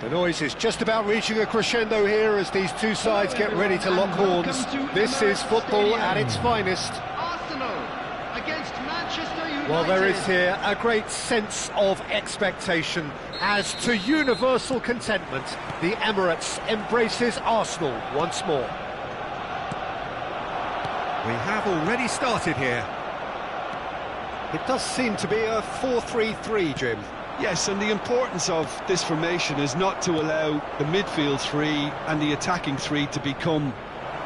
The noise is just about reaching a crescendo here as these two sides get ready to lock horns. This is football at its finest. Well, there is here a great sense of expectation as to universal contentment. The Emirates embraces Arsenal once more. We have already started here. It does seem to be a 4-3-3, Jim. Yes, and the importance of this formation is not to allow the midfield three and the attacking three to become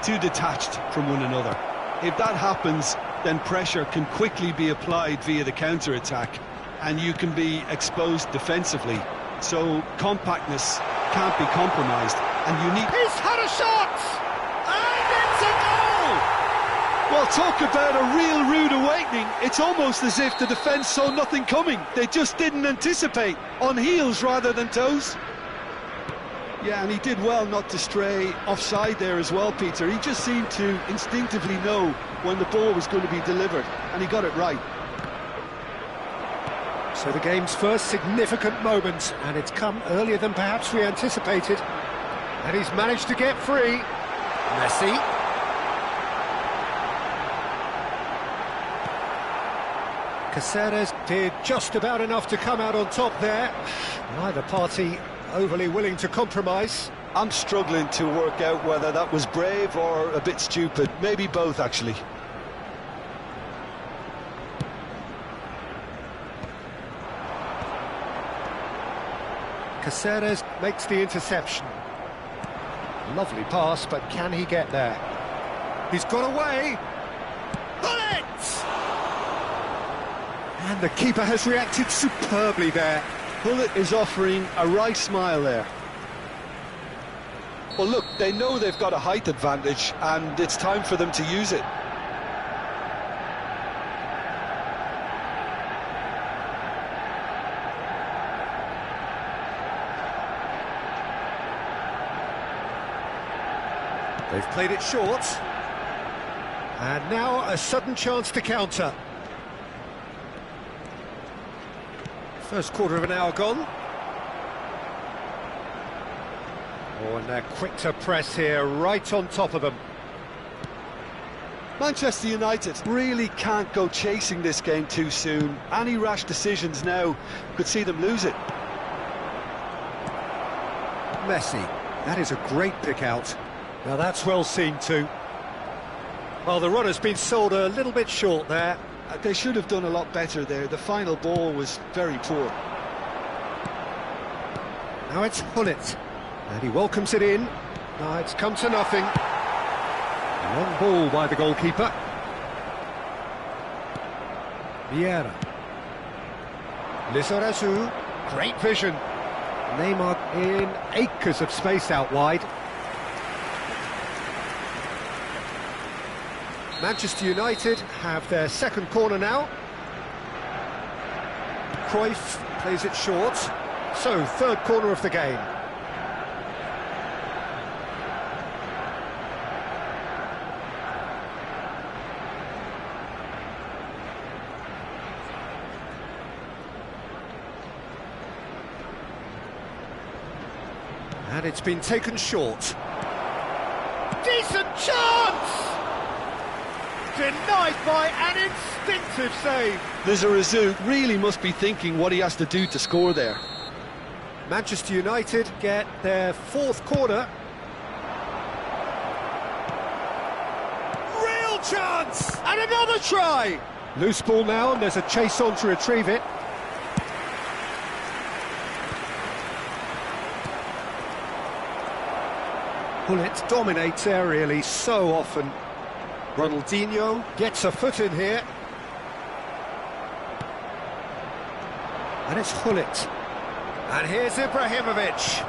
too detached from one another. If that happens, then pressure can quickly be applied via the counter-attack, and you can be exposed defensively. So compactness can't be compromised, and you need... He's had a shot! And it's a goal! Well, talk about a real rude awakening. It's almost as if the defence saw nothing coming. They just didn't anticipate, on heels rather than toes. Yeah, and he did well not to stray offside there as well, Peter. He just seemed to instinctively know when the ball was going to be delivered, and he got it right. So the game's first significant moment, and it's come earlier than perhaps we anticipated. And he's managed to get free. Messi. Caceres did just about enough to come out on top there. Neither party overly willing to compromise. I'm struggling to work out whether that was brave or a bit stupid. Maybe both, actually. Caceres makes the interception. Lovely pass, but can he get there? He's got away. Bullet! And the keeper has reacted superbly there. Bullet is offering a wry smile there. Well, look, they know they've got a height advantage, and it's time for them to use it. They've played it short. And now a sudden chance to counter. First quarter of an hour gone. Oh, and they're quick to press here, right on top of them. Manchester United really can't go chasing this game too soon. Any rash decisions now could see them lose it. Messi, that is a great pick out. Now that's well seen too. Well, the run has been sold a little bit short there. They should have done a lot better there. The final ball was very poor. Now it's Hullet, and he welcomes it in. Now it's come to nothing. Long ball by the goalkeeper. Vieira. Lizarazu, great vision. Neymar in acres of space out wide. Manchester United have their second corner now. Cruyff plays it short. So, third corner of the game. And it's been taken short. Decent chance! Denied by an instinctive save. Lizarazu really must be thinking what he has to do to score there. Manchester United get their fourth corner. Real chance! And another try! Loose ball now, and there's a chase on to retrieve it. Hullet dominates aerially so often. Ronaldinho gets a foot in here. And it's Hullet. And here's Ibrahimovic.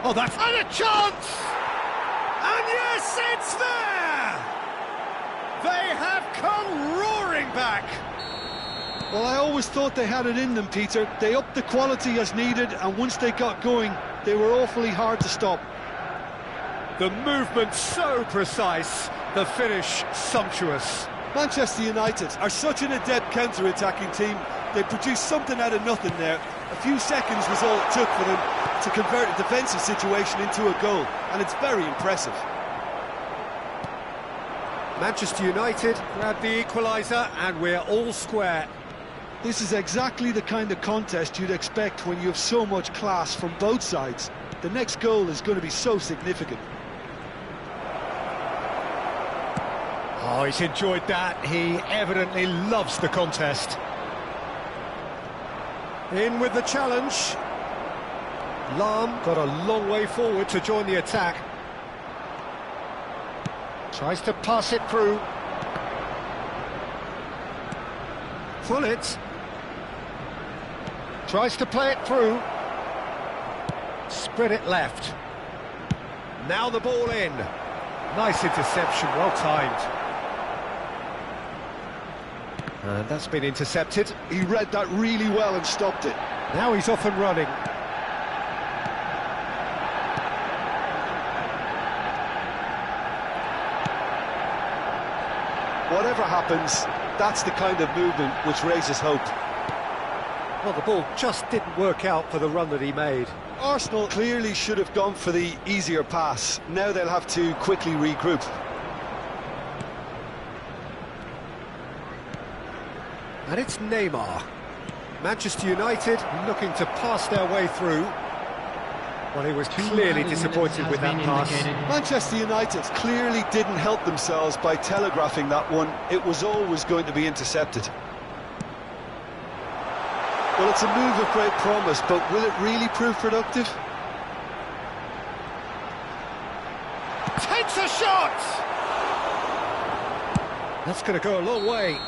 Oh, that's... And a chance! And yes, it's there! They have come roaring back. Well, I always thought they had it in them, Peter. They upped the quality as needed, and once they got going, they were awfully hard to stop. The movement so precise, the finish sumptuous. Manchester United are such an adept counter-attacking team. They produced something out of nothing there. A few seconds was all it took for them to convert a defensive situation into a goal, and it's very impressive. Manchester United grab the equaliser, and we're all square. This is exactly the kind of contest you'd expect when you have so much class from both sides. The next goal is going to be so significant. Oh, he's enjoyed that. He evidently loves the contest. In with the challenge. Lahm got a long way forward to join the attack. Tries to pass it through. Fullit tries to play it through. Spread it left. Now the ball in. Nice interception, well timed. And that's been intercepted. He read that really well and stopped it. Now he's off and running. Whatever happens, that's the kind of movement which raises hope. Well, the ball just didn't work out for the run that he made. Arsenal clearly should have gone for the easier pass. Now they'll have to quickly regroup. And it's Neymar. Manchester United looking to pass their way through. Well, he was clearly disappointed with that pass. Manchester United clearly didn't help themselves by telegraphing that one. It was always going to be intercepted. Well, it's a move of great promise, but will it really prove productive? Takes a shot! That's going to go a long way.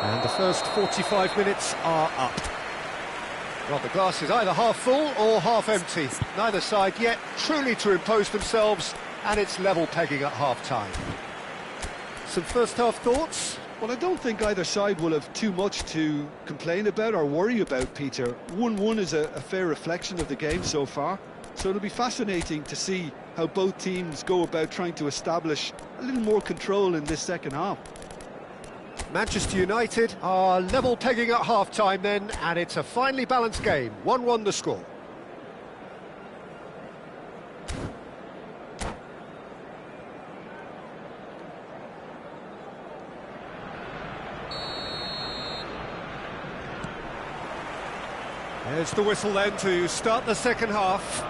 And the first 45 minutes are up. Well, the glass is either half full or half empty. Neither side yet truly to impose themselves, and it's level pegging at half-time. Some first-half thoughts? Well, I don't think either side will have too much to complain about or worry about, Peter. 1-1 is a fair reflection of the game so far, so it'll be fascinating to see how both teams go about trying to establish a little more control in this second half. Manchester United are level pegging at half-time then, and it's a finely balanced game. 1-1 the score. There's the whistle then to start the second half.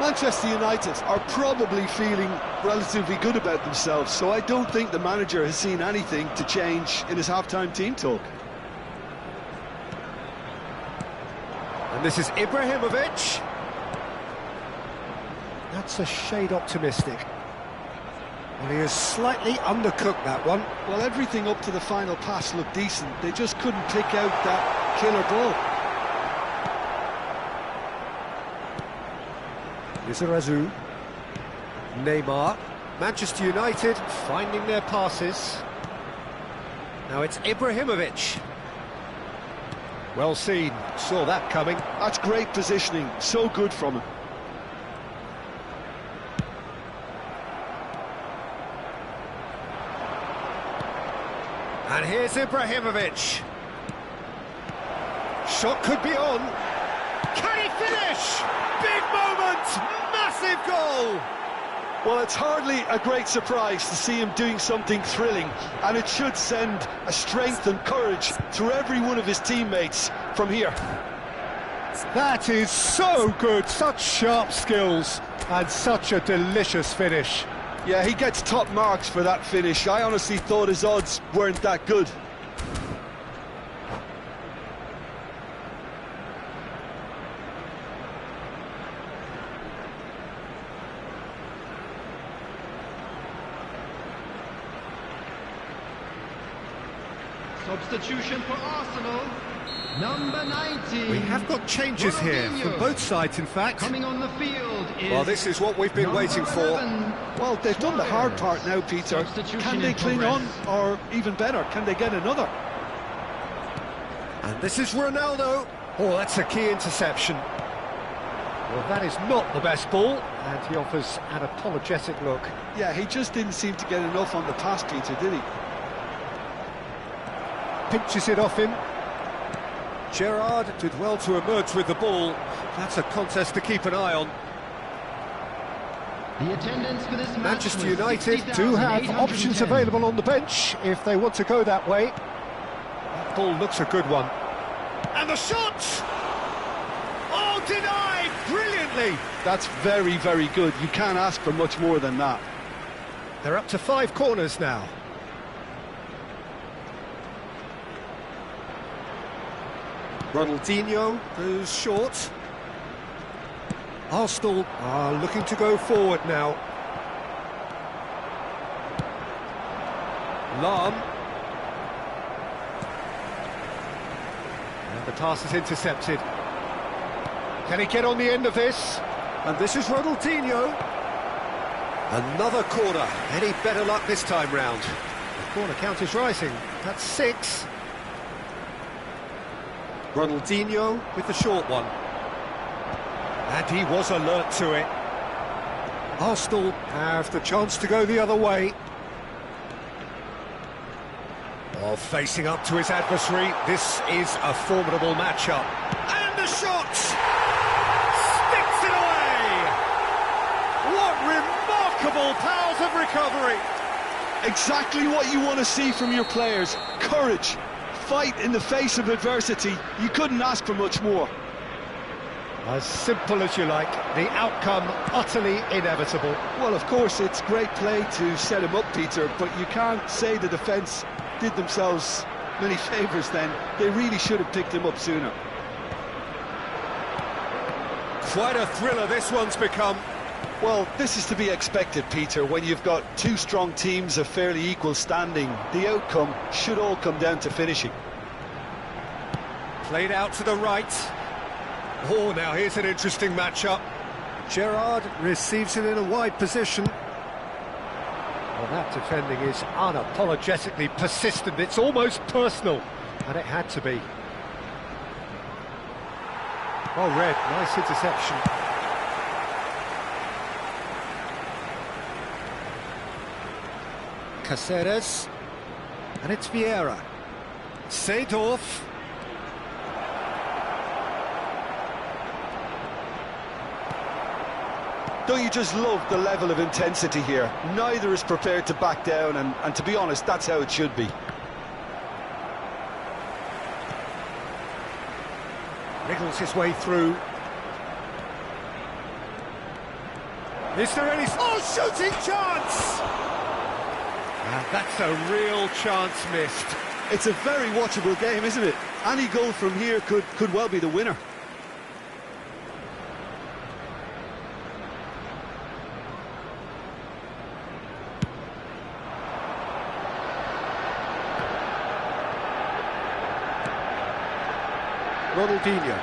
Manchester United are probably feeling relatively good about themselves, so I don't think the manager has seen anything to change in his half-time team talk. And this is Ibrahimovic. That's a shade optimistic. Well, he has slightly undercooked that one. Well, everything up to the final pass looked decent. They just couldn't pick out that killer ball. Izarazu. Neymar. Manchester United finding their passes. Now it's Ibrahimovic. Well seen, saw that coming. That's great positioning, so good from him. And here's Ibrahimovic. Shot could be on. Can he finish? Big moment! Massive goal! Well, it's hardly a great surprise to see him doing something thrilling, and it should send a strength and courage through every one of his teammates from here. That is so good, such sharp skills, and such a delicious finish. Yeah, he gets top marks for that finish. I honestly thought his odds weren't that good. Substitution for Arsenal, number 90. We have got changes here from both sides, in fact. Coming on the field is well, this is what we've been waiting for. 11. Well, they've done the hard part now, Peter. Can they cling on, or even better, can they get another? And this is Ronaldo. Oh, that's a key interception. Well, that is not the best ball, and he offers an apologetic look. Yeah, he just didn't seem to get enough on the pass, Peter, did he? Pinches it off him. Gerrard did well to emerge with the ball. That's a contest to keep an eye on. The attendance for this match Manchester was United do have options 60,810. available on the bench if they want to go that way. That ball looks a good one. And the shot! Oh, denied brilliantly! That's very, very good. You can't ask for much more than that. They're up to 5 corners now. Ronaldinho goes short. Arsenal are looking to go forward now. Lahm. And the pass is intercepted. Can he get on the end of this? And this is Ronaldinho. Another corner. Any better luck this time round? The corner count is rising. That's 6. Ronaldinho with the short one. And he was alert to it. Arsenal have the chance to go the other way. While facing up to his adversary, this is a formidable matchup. And the shot! Sticks it away! What remarkable powers of recovery! Exactly what you want to see from your players. Courage, fight in the face of adversity. You couldn't ask for much more. As simple as you like, the outcome utterly inevitable. Well, of course, it's great play to set him up, Peter, but you can't say the defence did themselves many favours then. They really should have picked him up sooner. Quite a thriller this one's become. Well, this is to be expected, Peter. When you've got 2 strong teams of fairly equal standing, the outcome should all come down to finishing. Played out to the right. Oh, now here's an interesting matchup. Gerrard receives it in a wide position. Well, that defending is unapologetically persistent. It's almost personal, and it had to be. Well read, nice interception. Caceres, and it's Vieira. Seedorf. Don't you just love the level of intensity here? Neither is prepared to back down, and to be honest, that's how it should be. Wriggles his way through. Is there any... Oh, shooting chance! And that's a real chance missed. It's a very watchable game, isn't it? Any goal from here could well be the winner. Ronaldinho.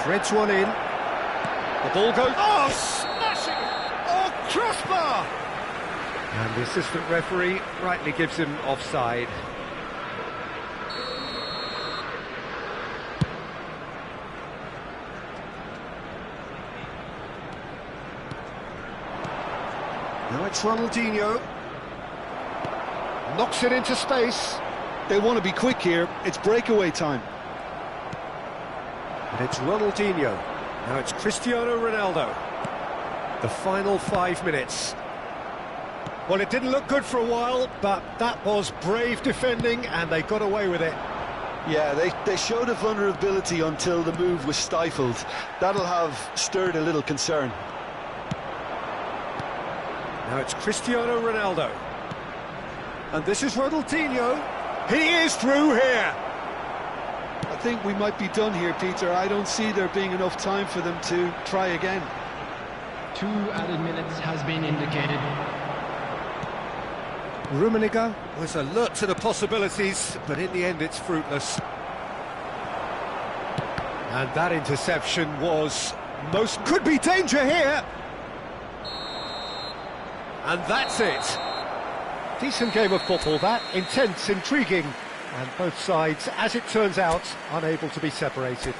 Threads one in. The ball goes... Oh, smashing! Oh, crossbar! And the assistant referee rightly gives him offside. Now it's Ronaldinho. Knocks it into space. They want to be quick here. It's breakaway time. And it's Ronaldinho. Now it's Cristiano Ronaldo. The final 5 minutes. Well, it didn't look good for a while, but that was brave defending, and they got away with it. Yeah, they showed a vulnerability until the move was stifled. That'll have stirred a little concern. Now it's Cristiano Ronaldo. And this is Ronaldinho. He is through here. I think we might be done here, Peter. I don't see there being enough time for them to try again. 2 added minutes has been indicated. Rummenigge was alert to the possibilities, but in the end it's fruitless. And that interception was most... Could be danger here! And that's it. Decent game of football, that. Intense, intriguing, and both sides, as it turns out, unable to be separated.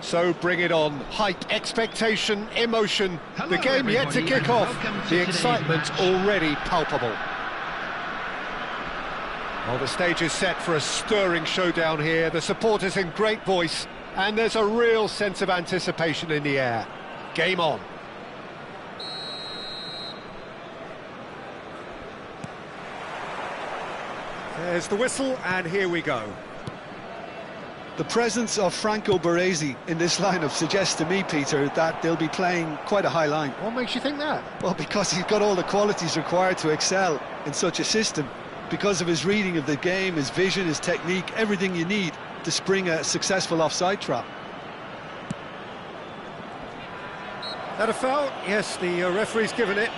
So bring it on. Hype, expectation, emotion. Hello, The game yet to everybody, kick and off. welcome to The today's excitement match. already palpable. Well, the stage is set for a stirring showdown here. The supporters in great voice, and there's a real sense of anticipation in the air. Game on. There's the whistle, and here we go. The presence of Franco Baresi in this lineup suggests to me, Peter, that they'll be playing quite a high line. What makes you think that? Well, because he's got all the qualities required to excel in such a system. Because of his reading of the game, his vision, his technique, everything you need to spring a successful offside trap. That a foul? Yes, the referee's given it.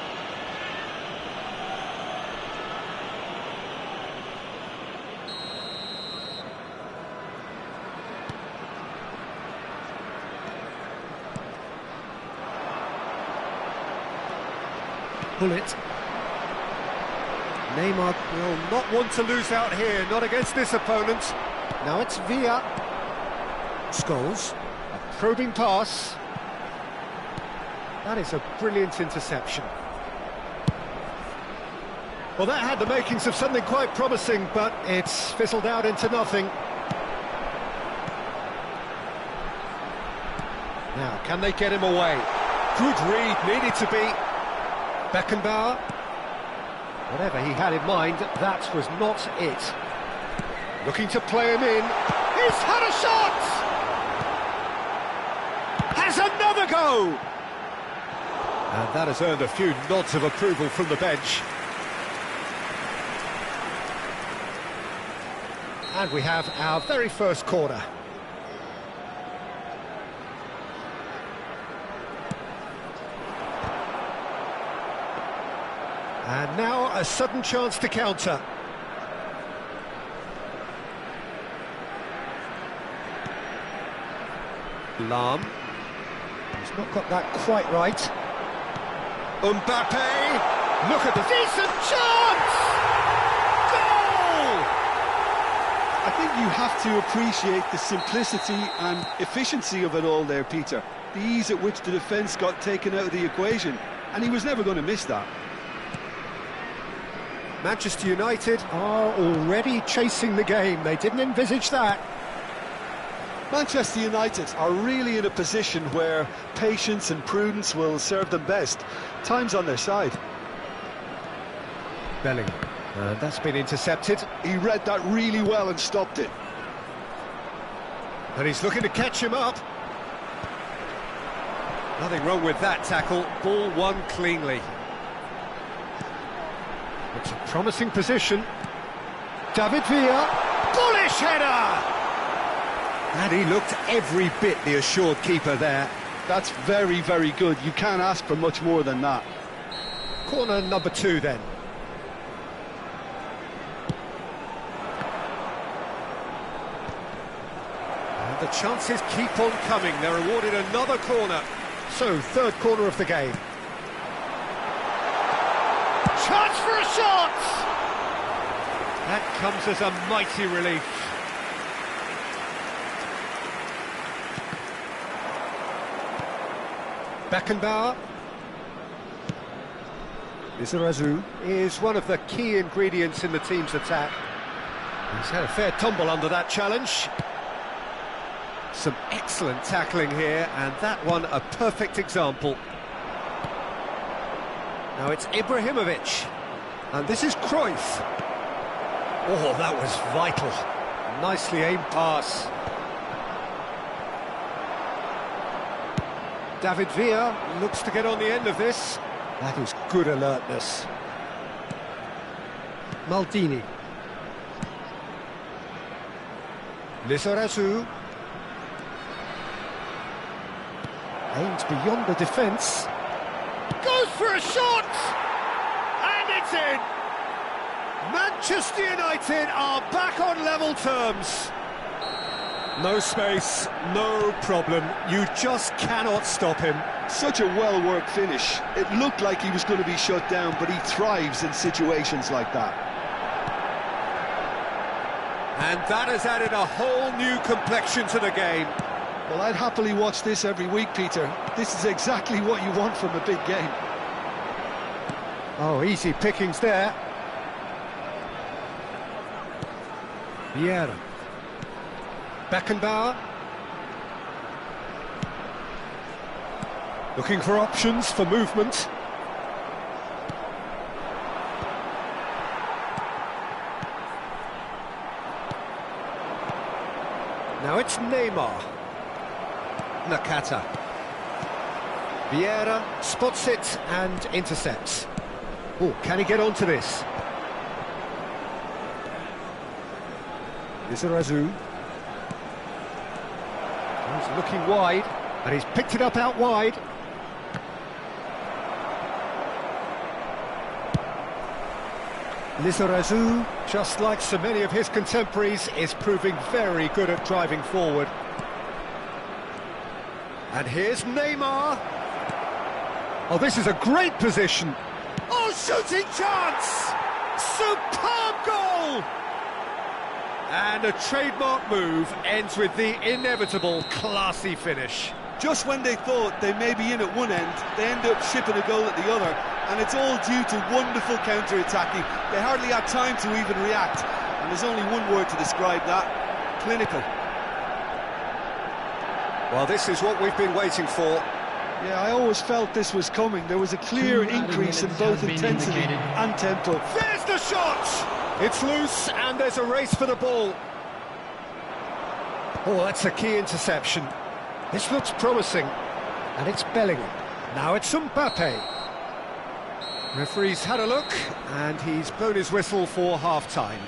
Pull it. Neymar will not want to lose out here, not against this opponent. Now it's Villa. Scholes. A probing pass. That is a brilliant interception. Well, that had the makings of something quite promising, but it's fizzled out into nothing. Now, can they get him away? Good read, needed to be. Beckenbauer. Whatever he had in mind, that was not it. Looking to play him in. He's had a shot! Has another go! And that has earned a few nods of approval from the bench. And we have our very first corner. And now a sudden chance to counter. Lahm. He's not got that quite right. Mbappe. Look at the decent chance! Goal! I think you have to appreciate the simplicity and efficiency of it all there, Peter. The ease at which the defence got taken out of the equation, and he was never going to miss that. Manchester United are already chasing the game. They didn't envisage that. Manchester United are really in a position where patience and prudence will serve them best. Time's on their side. Bellingham. That's been intercepted. He read that really well and stopped it. And he's looking to catch him up. Nothing wrong with that tackle. Ball won cleanly. It's a promising position. David Villa. Bullish header! And he looked every bit the assured keeper there. That's very, very good. You can't ask for much more than that. Corner number 2 then. And the chances keep on coming. They're awarded another corner. So, third corner of the game. Chance for a shot! That comes as a mighty relief. Beckenbauer. Lizarazu is one of the key ingredients in the team's attack. He's had a fair tumble under that challenge. Some excellent tackling here, and that one a perfect example. Now it's Ibrahimovic, and this is Cruyff. Oh, that was vital. Nicely aimed pass. David Villa looks to get on the end of this. That is good alertness. Maldini. Lizarazu. Aims beyond the defence. Goes for a shot! And it's in! Manchester United are back on level terms. No space, no problem. You just cannot stop him. Such a well-worked finish. It looked like he was going to be shut down, but he thrives in situations like that. And that has added a whole new complexion to the game. Well, I'd happily watch this every week, Peter. This is exactly what you want from a big game. Oh, easy pickings there. Vieira. Beckenbauer. Looking for options for movement. Now it's Neymar. Nakata. Vieira spots it and intercepts. Oh, can he get onto this? Lizarazu. He's looking wide, and he's picked it up out wide. Lizarazu, just like so many of his contemporaries, is proving very good at driving forward. And here's Neymar. Oh, this is a great position. Oh, shooting chance! Superb goal! And a trademark move ends with the inevitable classy finish. Just when they thought they may be in at one end, they end up shipping a goal at the other, and it's all due to wonderful counter-attacking. They hardly had time to even react, and there's only one word to describe that: clinical. Well, this is what we've been waiting for. Yeah, I always felt this was coming. There was a clear increase in both intensity and tempo. There's the shot! It's loose, and there's a race for the ball. Oh, that's a key interception. This looks promising, and it's Bellingham. Now it's Mbappe. Referee's had a look, and he's blown his whistle for half-time.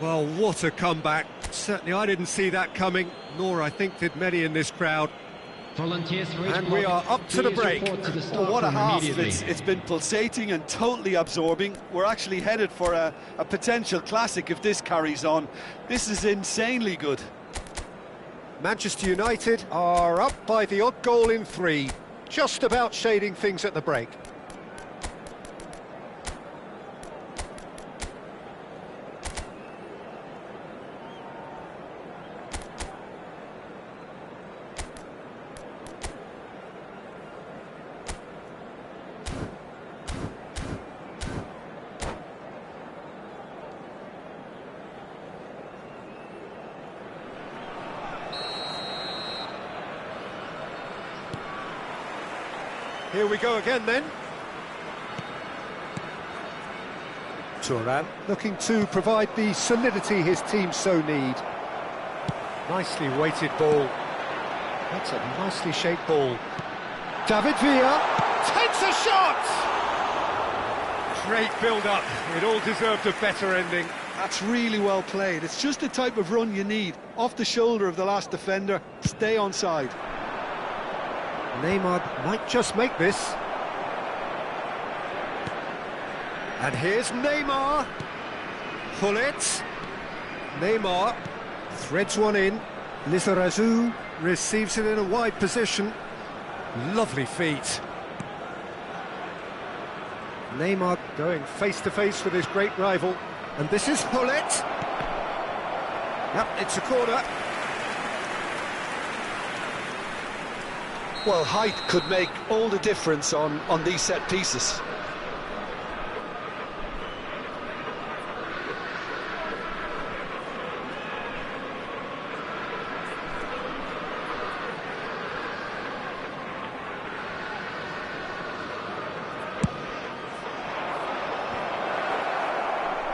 Well, what a comeback. Certainly I didn't see that coming, nor I think did many in this crowd. And we are up to the break. Oh, what a half. It's been pulsating and totally absorbing. We're actually headed for a potential classic if this carries on. This is insanely good. Manchester United are up by the odd goal in 3, just about shading things at the break. Here we go again then. Thuram looking to provide the solidity his team so need. Nicely weighted ball. That's a nicely shaped ball. David Villa takes a shot! Great build-up. It all deserved a better ending. That's really well played. It's just the type of run you need. Off the shoulder of the last defender, stay onside. Neymar might just make this. And here's Neymar. Pull it. Neymar threads one in. Lizarazu receives it in a wide position. Lovely feet. Neymar going face-to-face with his great rival. And this is Pullet. Yep, it's a corner. Well, height could make all the difference on these set pieces.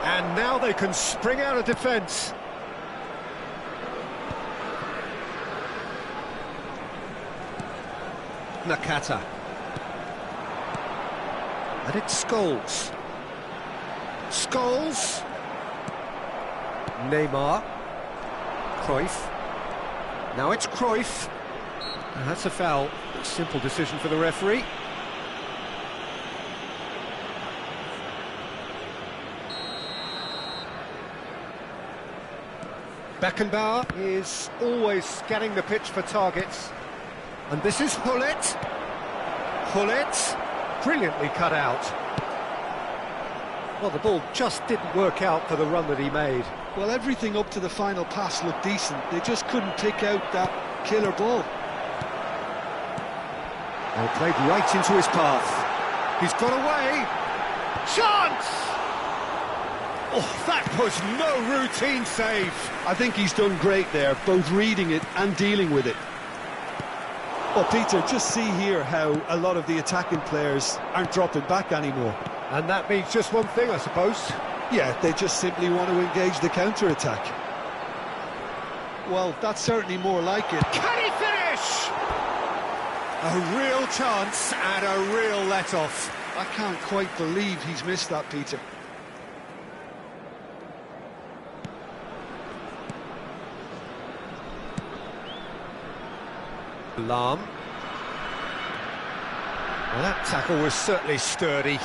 And now they can spring out of defence. Nakata. And it's Scholes. Scholes. Neymar. Cruyff. Now it's Cruyff. And that's a foul. Simple decision for the referee. Beckenbauer is always scanning the pitch for targets. And this is Pullet. Pullet, brilliantly cut out. Well, the ball just didn't work out for the run that he made. Well, everything up to the final pass looked decent. They just couldn't pick out that killer ball. Well, played right into his path. He's got away. Chance! Oh, that was no routine save. I think he's done great there, both reading it and dealing with it. Well, Peter, just see here how a lot of the attacking players aren't dropping back anymore. And that means just one thing, I suppose. Yeah, they just simply want to engage the counter-attack. Well, that's certainly more like it. Can he finish? A real chance and a real let-off. I can't quite believe he's missed that, Peter. Lam. Well, that tackle was certainly sturdy.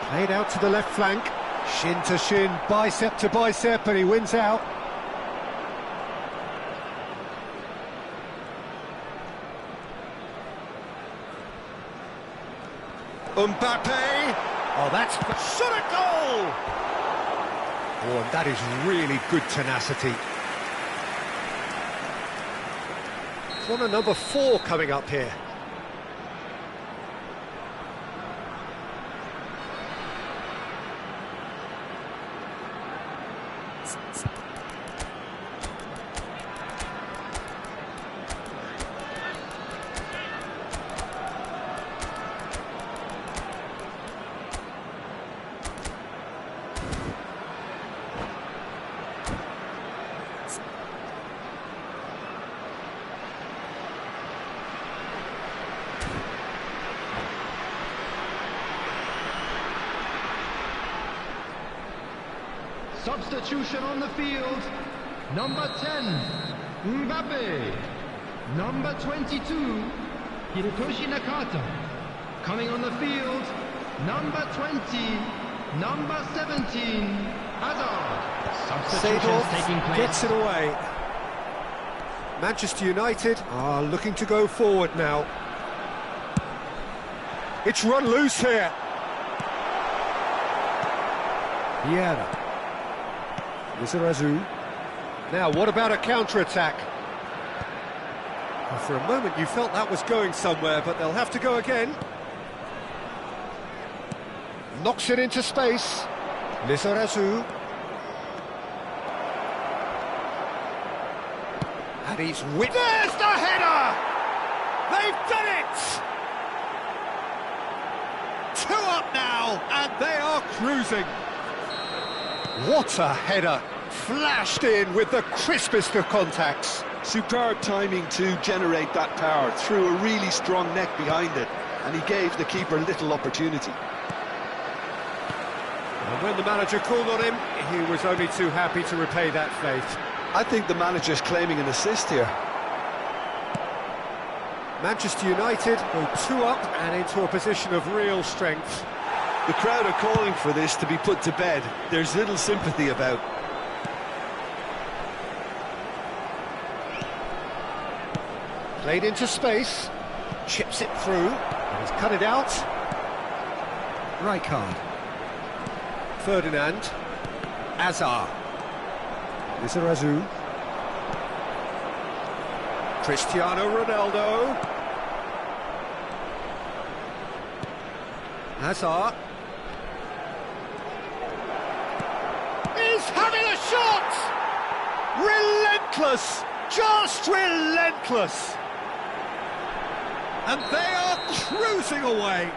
Played out to the left flank. Shin to shin, bicep to bicep, and he wins out. Mbappe! Oh, that's shot a goal! Oh, and that is really good tenacity. Corner number 4 coming up here. Substitution on the field. Number 10, Mbappe. Number 22, Hirotoshi Nakata. Coming on the field, number 20, number 17, Hazard. Substitutions taking place. Gets it away. Manchester United are looking to go forward now. It's run loose here. Vieira. Lizarazu. Now, what about a counter-attack? Well, for a moment you felt that was going somewhere, but they'll have to go again. Knocks it into space. Lizarazu. And he's there's the header! They've done it! 2 up now, and they are cruising. What a header! Flashed in with the crispest of contacts. Superb timing to generate that power, threw a really strong neck behind it, and he gave the keeper little opportunity. And when the manager called on him, he was only too happy to repay that faith. I think the manager's claiming an assist here. Manchester United go 2 up and into a position of real strength. The crowd are calling for this to be put to bed. There's little sympathy about. Played into space, chips it through, and he's cut it out. Rijkaard. Ferdinand. Hazard. Lizarazu. Cristiano Ronaldo. Hazard. He's having a shot! Relentless! Just relentless! And they are cruising away.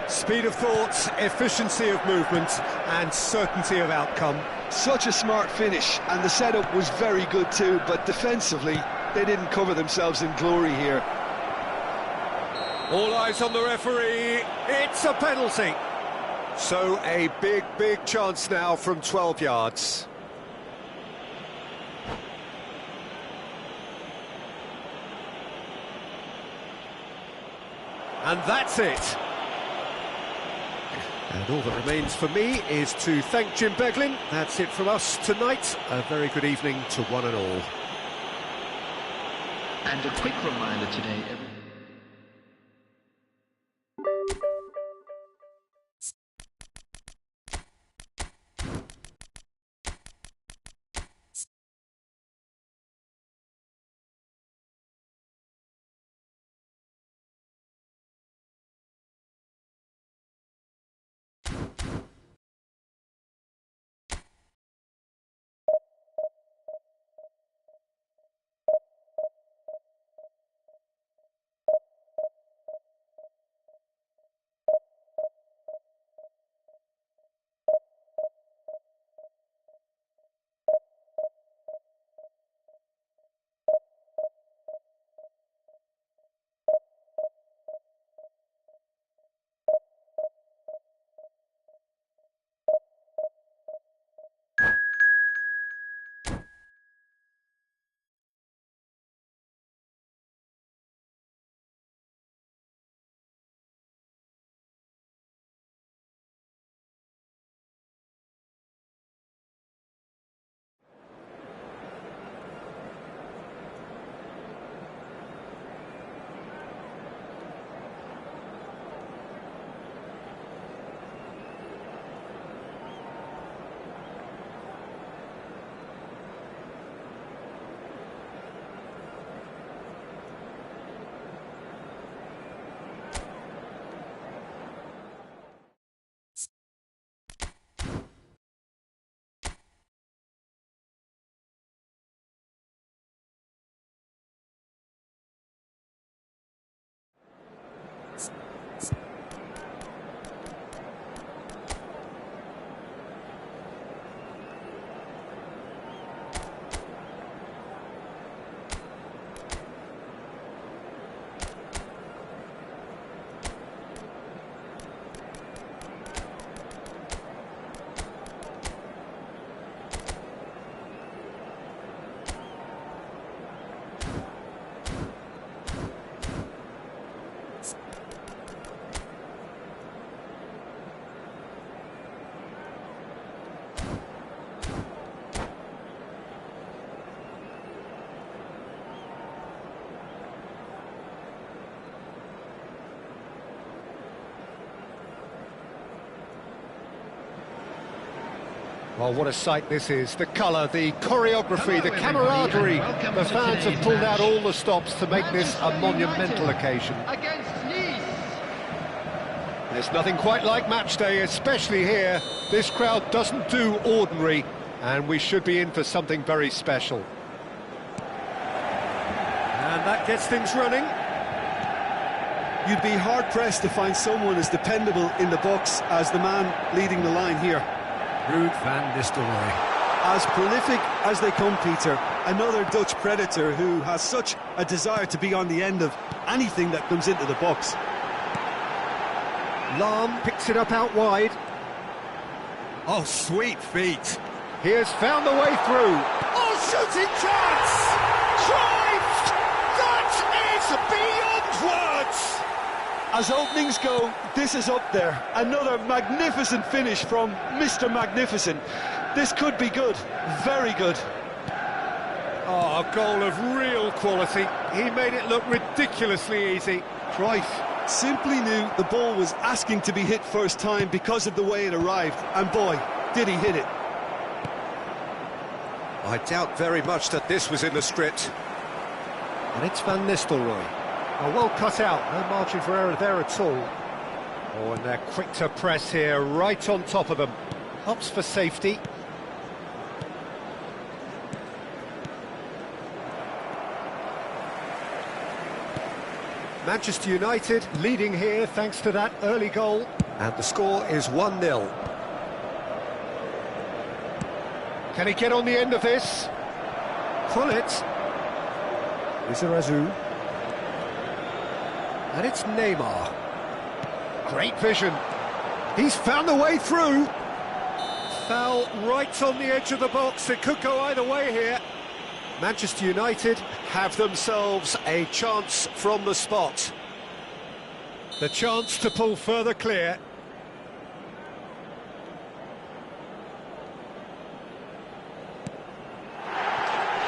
Speed of thought, efficiency of movement, and certainty of outcome. Such a smart finish, and the setup was very good too, but defensively, they didn't cover themselves in glory here. All eyes on the referee, it's a penalty. So a big chance now from 12 yards. And that's it. And all that remains for me is to thank Jim Beglin. That's it from us tonight. A very good evening to one and all. And a quick reminder today, Well, what a sight this is. The colour, the choreography, the camaraderie. Welcome The to fans have today's pulled out match. all the stops to make this a Manchester monumental United occasion. Against Nice. There's nothing quite like match day, especially here. This crowd doesn't do ordinary, and we should be in for something very special. And that gets things running. You'd be hard-pressed to find someone as dependable in the box as the man leading the line here. Ruud van Nistelrooy. As prolific as they come, Peter, another Dutch predator who has such a desire to be on the end of anything that comes into the box. Lahm picks it up out wide. Oh, sweet feet. He has found the way through. Oh, shooting chance! Cruyff! That is beyond words! As openings go, this is up there. Another magnificent finish from Mr. Magnificent. This could be good, very good. Oh, a goal of real quality. He made it look ridiculously easy. Cruyff simply knew the ball was asking to be hit first time because of the way it arrived. And boy, did he hit it. I doubt very much that this was in the script. And it's Van Nistelrooy. Oh, well cut out, no margin for error there at all. Oh, and they're quick to press here, right on top of them. Helps for safety. Manchester United leading here thanks to that early goal. And the score is 1-0. Can he get on the end of this? Pull it. Lizarazu. And it's Neymar. Great vision. He's found the way through. Foul right on the edge of the box. It could go either way here. Manchester United have themselves a chance from the spot. The chance to pull further clear.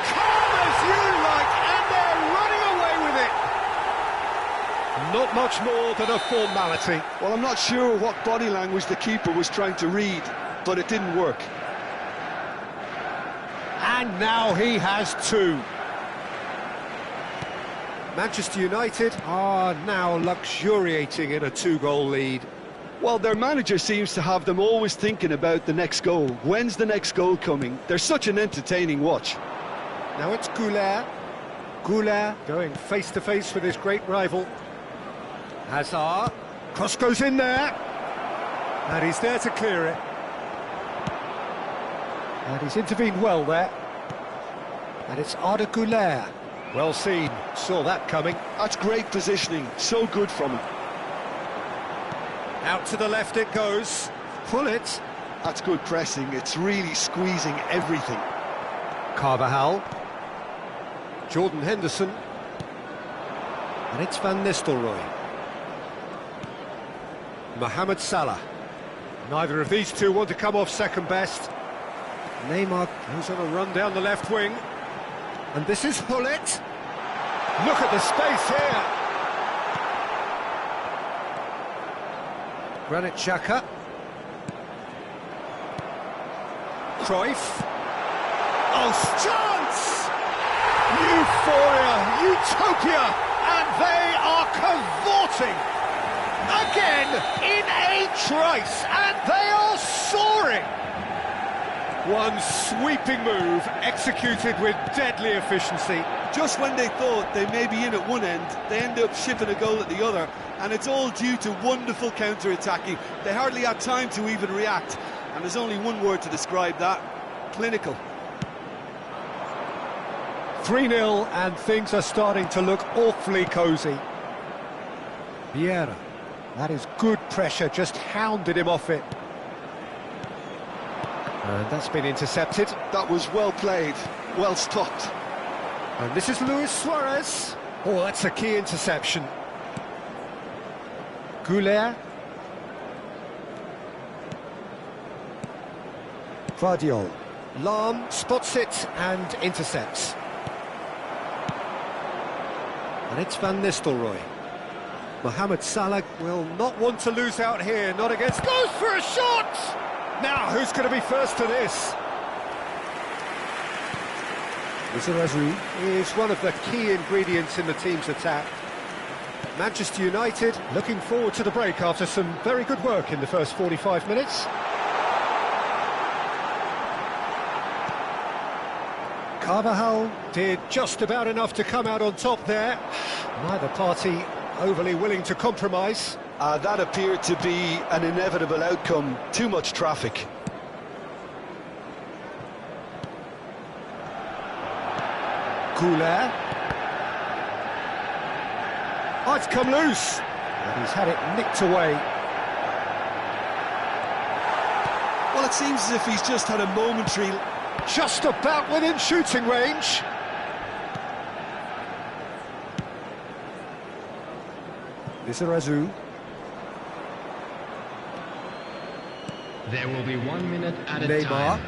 Calm as you like, and they're running away with it. Not much more than a formality. Well, I'm not sure what body language the keeper was trying to read, but it didn't work. And now he has two. Manchester United are now luxuriating in a two-goal lead. Well, their manager seems to have them always thinking about the next goal. When's the next goal coming? They're such an entertaining watch. Now it's Goulart. Goulart going face-to-face with his great rival. Hazard. Cross goes in there. And he's there to clear it. And he's intervened well there. And it's Arda Güler. Well seen, saw that coming. That's great positioning, so good from him. Out to the left it goes. Pull it. That's good pressing, it's really squeezing everything. Carvajal. Jordan Henderson. And it's Van Nistelrooy. Mohamed Salah. Neither of these two want to come off second best. Neymar goes on a run down the left wing. And this is Hullet. Look at the space here. Granit Xhaka. Cruyff. Oh, chance! Euphoria, utopia, and they are cavorting again in a trice, and they are soaring. One sweeping move, executed with deadly efficiency. Just when they thought they may be in at one end, they end up shipping a goal at the other, and it's all due to wonderful counter-attacking. They hardly had time to even react, and there's only one word to describe that: clinical. 3-0, and things are starting to look awfully cosy. Vieira, that is good pressure, just hounded him off it. And that's been intercepted. That was well played, well stopped. And this is Luis Suarez. Oh, that's a key interception. Goulart. Vardiol. Lahm spots it and intercepts. And it's Van Nistelrooy. Mohamed Salah will not want to lose out here, not against... Goes for a shot! Now, who's going to be first to this? Lizarazu is one of the key ingredients in the team's attack. Manchester United looking forward to the break after some very good work in the first 45 minutes. Carvajal did just about enough to come out on top there. Neither party overly willing to compromise. That appeared to be an inevitable outcome. Too much traffic. Goulet. Oh, it's come loose. And he's had it nicked away. Well, it seems as if he's just had a momentary... Just about within shooting range. Lizarazu. There will be 1 minute at a Neymar. time.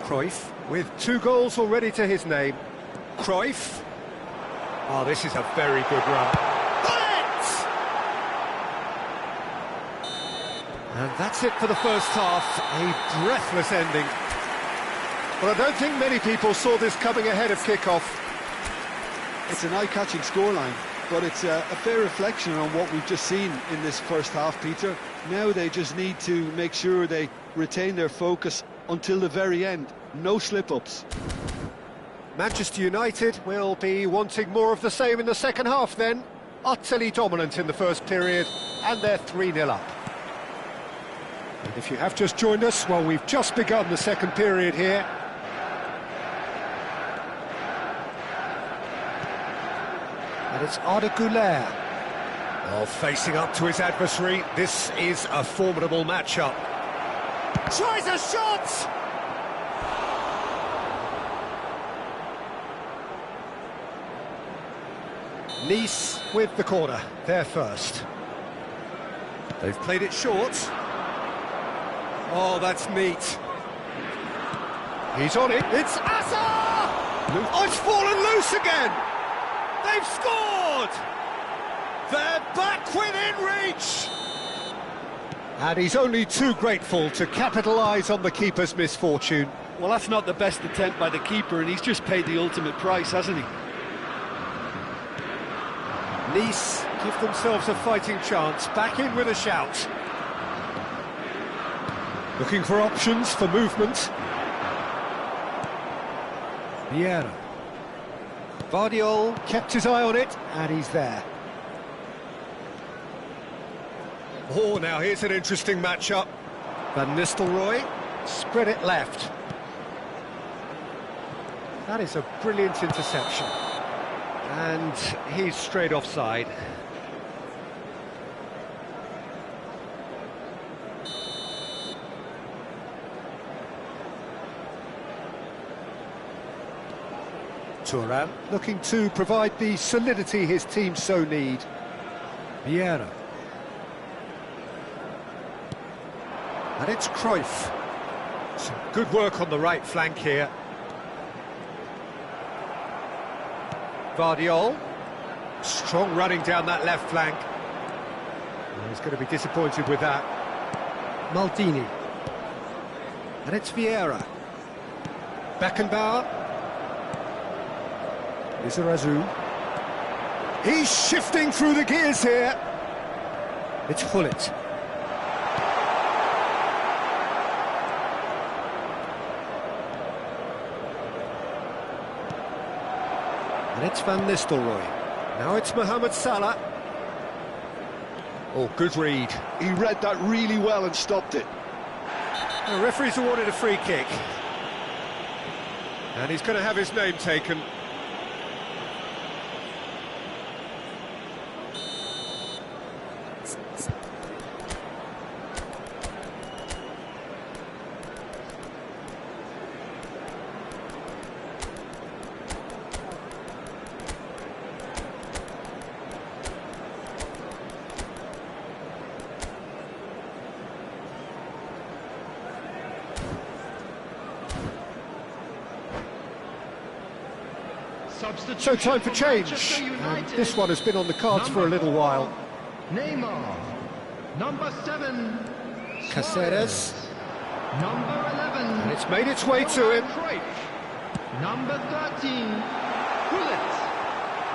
Cruyff with 2 goals already to his name. Cruyff. Oh, this is a very good run. Got it! And that's it for the first half. A breathless ending. But I don't think many people saw this coming ahead of kickoff. It's an eye-catching scoreline, but it's a fair reflection on what we've just seen in this first half, Peter. Now they just need to make sure they retain their focus until the very end. No slip-ups. Manchester United will be wanting more of the same in the second half then. Utterly dominant in the first period, and they're 3-0 up. And if you have just joined us, well, we've just begun the second period here. And it's Arda Güler. Well, facing up to his adversary, this is a formidable matchup. Tries a shot! Nice with the corner, they're first. They've played it short. Oh, that's neat. He's on it, it's Asa! Oh, it's fallen loose again! They've scored! They're back within reach! And he's only too grateful to capitalise on the keeper's misfortune. Well, that's not the best attempt by the keeper, and he's just paid the ultimate price, hasn't he? Nice give themselves a fighting chance, back in with a shout. Looking for options for movement. Vieira. Vardiol kept his eye on it, and he's there. Oh, now here's an interesting matchup. Van Nistelrooy spread it left. That is a brilliant interception. And he's straight offside. Thuram looking to provide the solidity his team so need. Vieira. And it's Cruyff. Some good work on the right flank here. Vardiol. Strong running down that left flank. Well, he's going to be disappointed with that. Maldini. And it's Vieira. Beckenbauer. Lizarazu. He's shifting through the gears here. It's Hullet. And it's Van Nistelrooy. Now it's Mohamed Salah. Oh, good read. He read that really well and stopped it. The referee's awarded a free kick. And he's going to have his name taken. So time for change. This one has been on the cards for a little while. Neymar. Number 7. Caceres. Number 11. And it's made its way to him. Number 13. Gullit.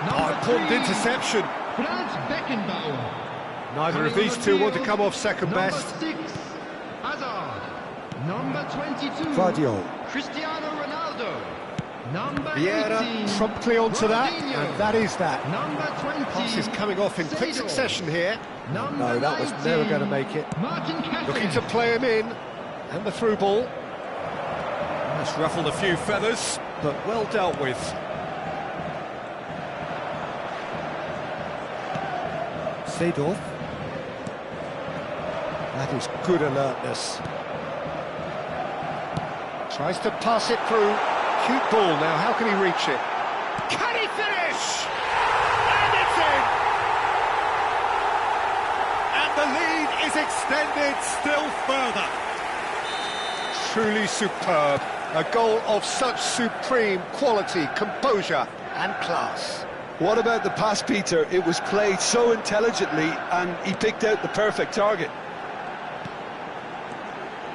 Oh, important interception. Franz Beckenbauer. Neither of these two want to come off second best. Number 6. Hazard. Number 22. Gvardiol. Cristiano Ronaldo. Number Vieira 18. promptly onto that, Ronaldinho. and that is that. Number 20. Pass is coming off in quick Seedorf. succession here. Number No, that was 19. never going to make it. Martin Kessler. Looking to play him in, and the through ball. That's ruffled a few feathers, but well dealt with. Seedorf. That is good alertness. Tries to pass it through. Cute ball now, how can he reach it? Can he finish? And it's in! And the lead is extended still further. Truly superb. A goal of such supreme quality, composure and class. What about the pass, Peter? It was played so intelligently and he picked out the perfect target.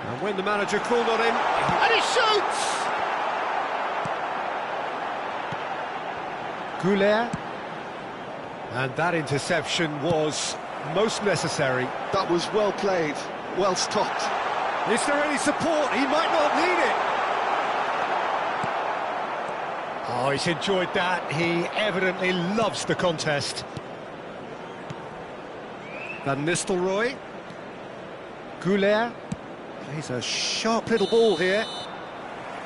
And when the manager called on him, and he shoots! Goulet. And that interception was most necessary. That was well played, well stopped. Is there any support? He might not need it. Oh, he's enjoyed that. He evidently loves the contest. Van Nistelrooy. Goulet. Plays a sharp little ball here.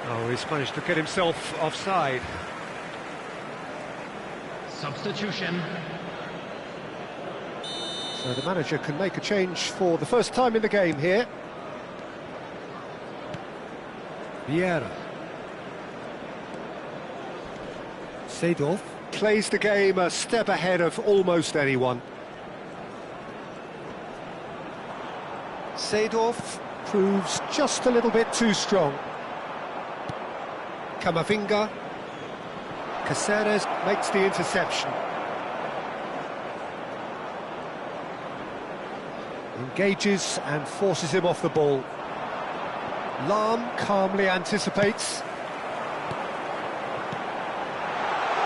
Oh, he's managed to get himself offside. Substitution. So the manager can make a change for the first time in the game here. Vieira. Seedorf plays the game a step ahead of almost anyone. Seedorf proves just a little bit too strong. Camavinga. Caceres makes the interception. Engages and forces him off the ball. Lahm calmly anticipates.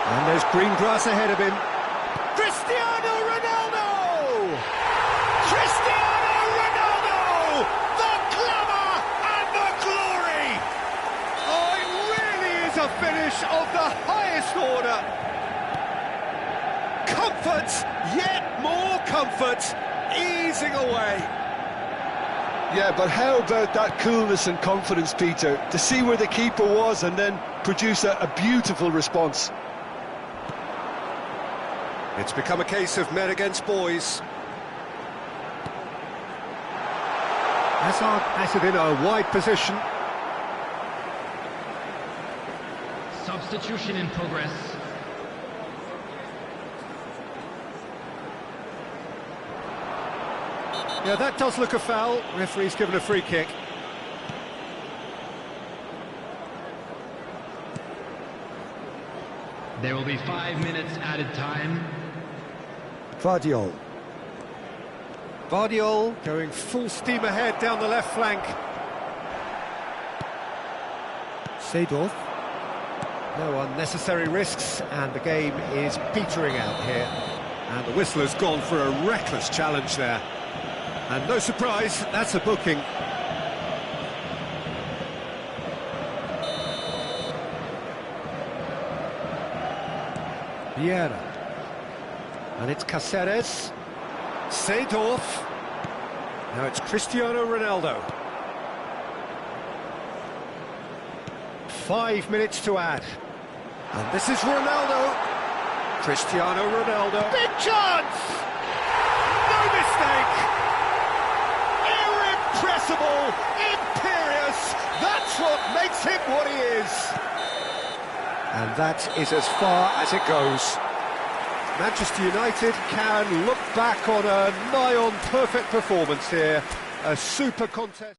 And there's green grass ahead of him. Cristiano Ronaldo! Cristiano Ronaldo! The glamour and the glory! Oh, it really is a finish of the highest order. Comfort, yet more comfort, easing away. Yeah, but how about that coolness and confidence, Peter, to see where the keeper was and then produce a beautiful response. It's become a case of men against boys. Hazard has it in a wide position. Substitution in progress. Yeah, that does look a foul. Referee's given a free kick. There will be 5 minutes added time. Gvardiol. Gvardiol going full steam ahead down the left flank. Seedorf. No unnecessary risks, and the game is petering out here. And the whistle has gone for a reckless challenge there. And no surprise, that's a booking. Vieira. And it's Caceres. Seedorf. Now it's Cristiano Ronaldo. 5 minutes to add. And this is Ronaldo. Cristiano Ronaldo. Big chance! No mistake! Irrepressible! Imperious! That's what makes him what he is! And that is as far as it goes. Manchester United can look back on a nigh-on perfect performance here. A super contest.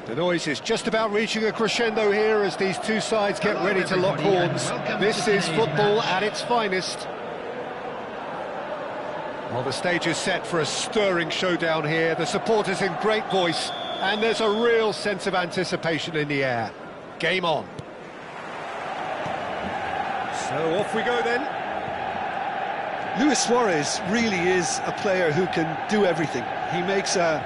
The noise is just about reaching a crescendo here as these two sides get ready to lock horns. This is football at its finest. Well, the stage is set for a stirring showdown here. The supporters in great voice, and there's a real sense of anticipation in the air. Game on. So off we go then. Luis Suarez really is a player who can do everything. He makes a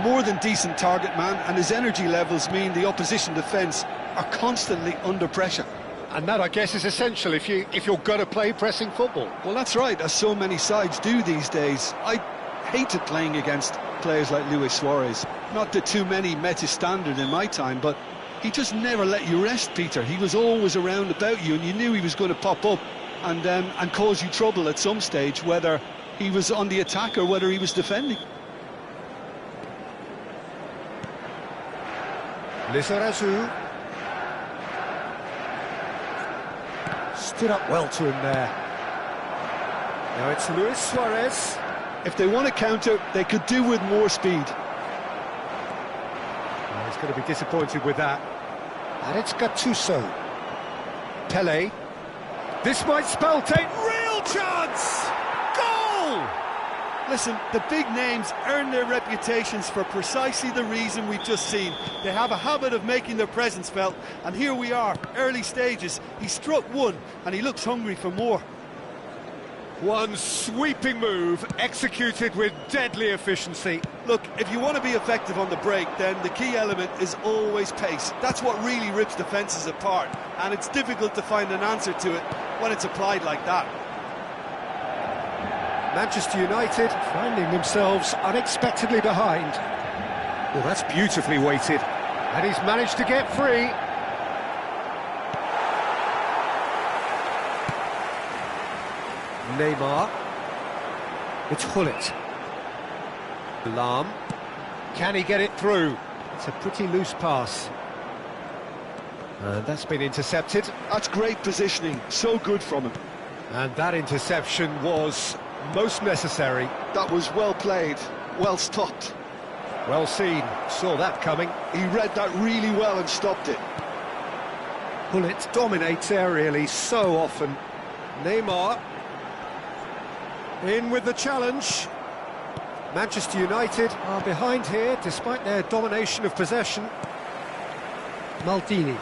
more than decent target man, and his energy levels mean the opposition defence are constantly under pressure. And that, I guess, is essential if you're going to play pressing football. Well, that's right, as so many sides do these days. I hated playing against players like Luis Suarez. Not that too many met his standard in my time, but he just never let you rest, Peter. He was always around about you, and you knew he was going to pop up and cause you trouble at some stage, whether he was on the attack or whether he was defending. Lizarazu stood up well to him there. Now it's Luis Suarez. If they want to counter, they could do with more speed. Oh, he's going to be disappointed with that. And it's Gattuso. Pele. This might spell take real chance! Goal! Listen, the big names earn their reputations for precisely the reason we've just seen. They have a habit of making their presence felt, and here we are, early stages. He struck one, and he looks hungry for more. One sweeping move, executed with deadly efficiency. Look, if you want to be effective on the break, then the key element is always pace. That's what really rips defences apart, and it's difficult to find an answer to it when it's applied like that. Manchester United finding themselves unexpectedly behind. Well, that's beautifully weighted. And he's managed to get free. Neymar. It's Hullet. Lahm. Can he get it through? It's a pretty loose pass. And that's been intercepted. That's great positioning, so good from him. And that interception was most necessary. That was well played, well stopped. Well seen, saw that coming. He read that really well and stopped it. Hullet dominates aerially so often. Neymar in with the challenge. Manchester United are behind here despite their domination of possession. Maldini.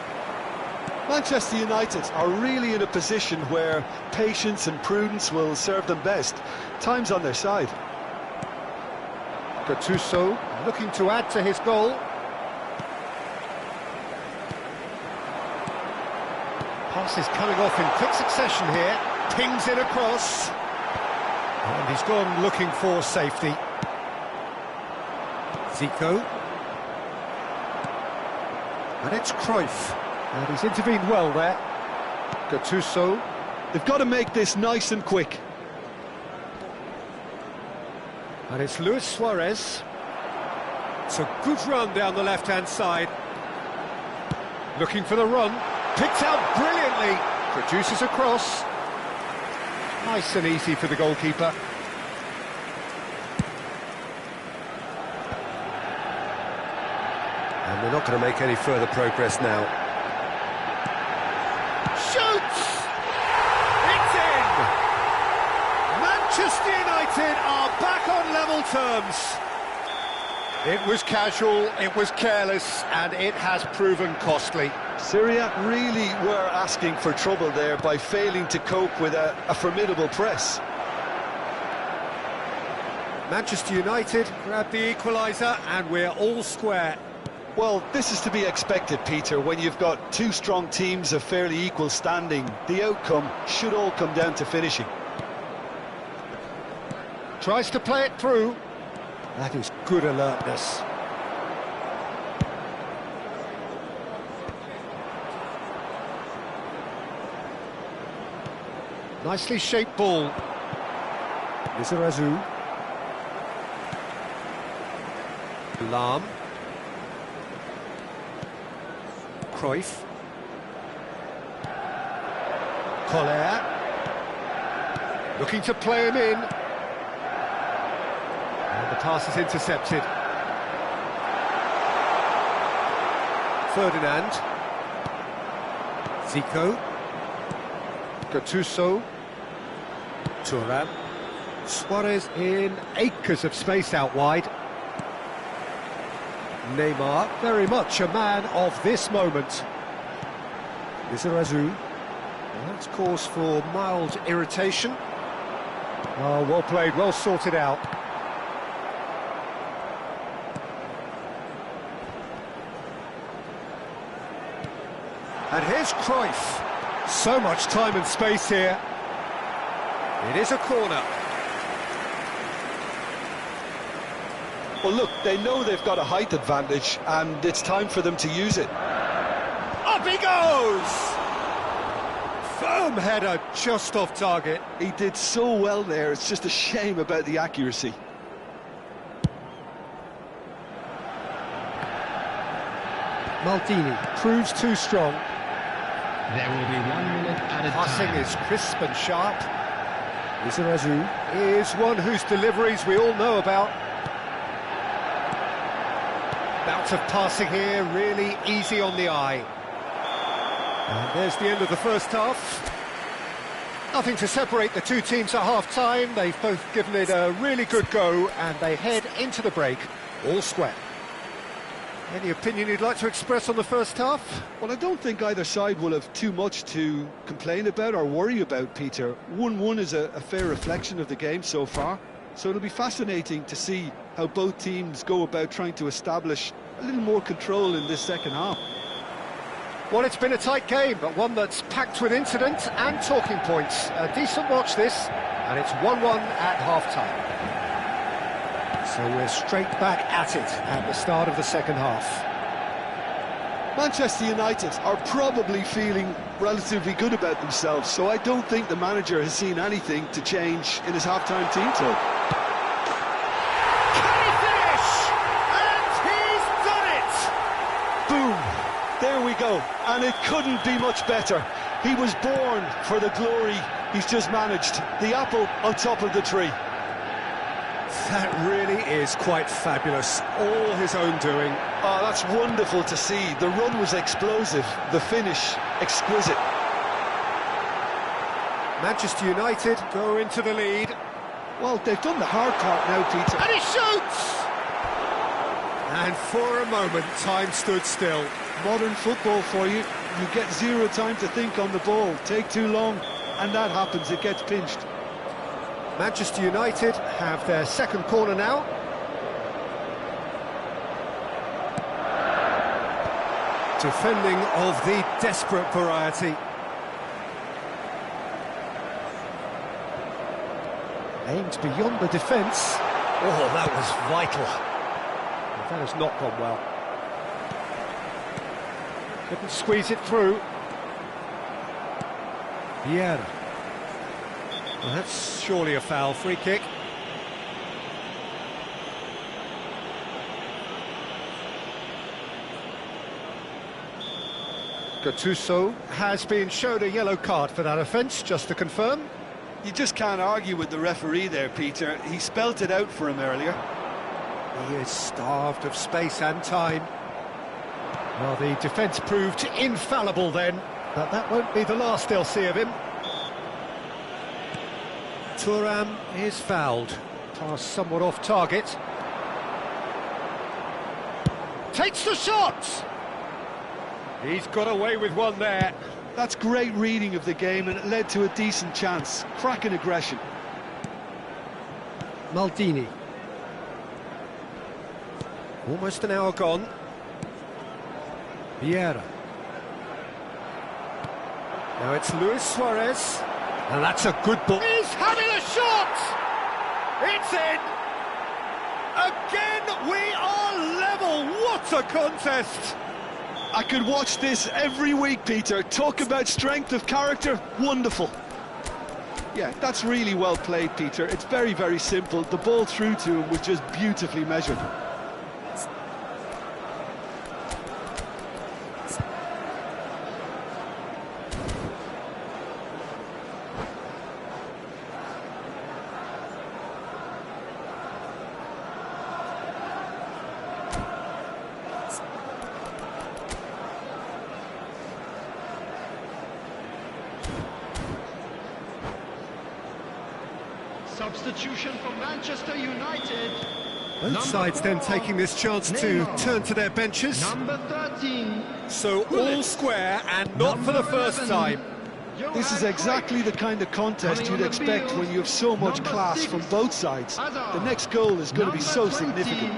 Manchester United are really in a position where patience and prudence will serve them best. Time's on their side. Gattuso looking to add to his goal. Pass is coming off in quick succession here. Pings in across. And he's gone looking for safety. Zico. And it's Cruyff. And he's intervened well there. Gattuso. They've got to make this nice and quick. And it's Luis Suarez. It's a good run down the left-hand side. Looking for the run. Picked out brilliantly. Produces a cross. Nice and easy for the goalkeeper. And they're not going to make any further progress now. Shoots! It's in! Manchester United are back on level terms. It was casual, it was careless, and it has proven costly. Syria really were asking for trouble there by failing to cope with a formidable press. Manchester United grab the equaliser, and we're all square. Well, this is to be expected, Peter. When you've got two strong teams of fairly equal standing, the outcome should all come down to finishing. Tries to play it through. That is good alertness. Nicely shaped ball. Lizarazu. Lahm. Cruyff. Collier. Looking to play him in. And the pass is intercepted. Ferdinand. Zico. Gattuso. Thuram. Suarez in acres of space out wide. Neymar, very much a man of this moment. Lizarazu. Well, that's cause for mild irritation. Oh, well played, well sorted out. And here's Cruyff. So much time and space here. It is a corner. Well, look, they know they've got a height advantage, and it's time for them to use it. Up he goes! Firm header, just off target. He did so well there, it's just a shame about the accuracy. Maldini proves too strong. There will be 1 minute at a Passing time. is crisp and sharp. Lizarazu is one whose deliveries we all know about. Bout of passing here, really easy on the eye. And there's the end of the first half. Nothing to separate the two teams at half-time. They've both given it a really good go, and they head into the break all square. Any opinion you'd like to express on the first half? Well, I don't think either side will have too much to complain about or worry about, Peter. 1-1 is a fair reflection of the game so far, so it'll be fascinating to see how both teams go about trying to establish a little more control in this second half. Well, it's been a tight game, but one that's packed with incident and talking points. A decent watch this, and it's 1-1 at half-time. So we're straight back at it at the start of the second half. Manchester United are probably feeling relatively good about themselves, so I don't think the manager has seen anything to change in his half-time team talk. Can he finish? And he's done it! Boom! There we go, and it couldn't be much better. He was born for the glory he's just managed. The apple on top of the tree. That really is quite fabulous. All his own doing. Oh, that's wonderful to see. The run was explosive, the finish exquisite. Manchester United go into the lead. Well, they've done the hard part now, Peter. And he shoots! And for a moment, time stood still. Modern football for you. You get zero time to think on the ball. Take too long, and that happens. It gets pinched. Manchester United have their second corner now. Defending of the desperate variety. Aimed beyond the defence. Oh, that was vital. That has not gone well. Couldn't squeeze it through. Vieira. Well, that's surely a foul. Free kick. Gattuso has been shown a yellow card for that offence, just to confirm. You just can't argue with the referee there, Peter. He spelt it out for him earlier. He is starved of space and time. Well, the defence proved infallible then, but that won't be the last they'll see of him. Thuram is fouled. Pass somewhat off target. Takes the shot! He's got away with one there. That's great reading of the game, and it led to a decent chance. Cracking aggression. Maldini. Almost an hour gone. Vieira. Now it's Luis Suarez. And that's a good ball. He's having a shot! It's in! Again, we are level! What a contest! I could watch this every week, Peter. Talk about strength of character. Wonderful. Yeah, that's really well played, Peter. It's very, very simple. The ball through to him was just beautifully measured. Substitution for Manchester United. Both sides then taking this chance to turn to their benches. Number 13. So all square and not for the first time. This is exactly the kind of contest you'd expect when you have so much class from both sides. The next goal is going to be so significant.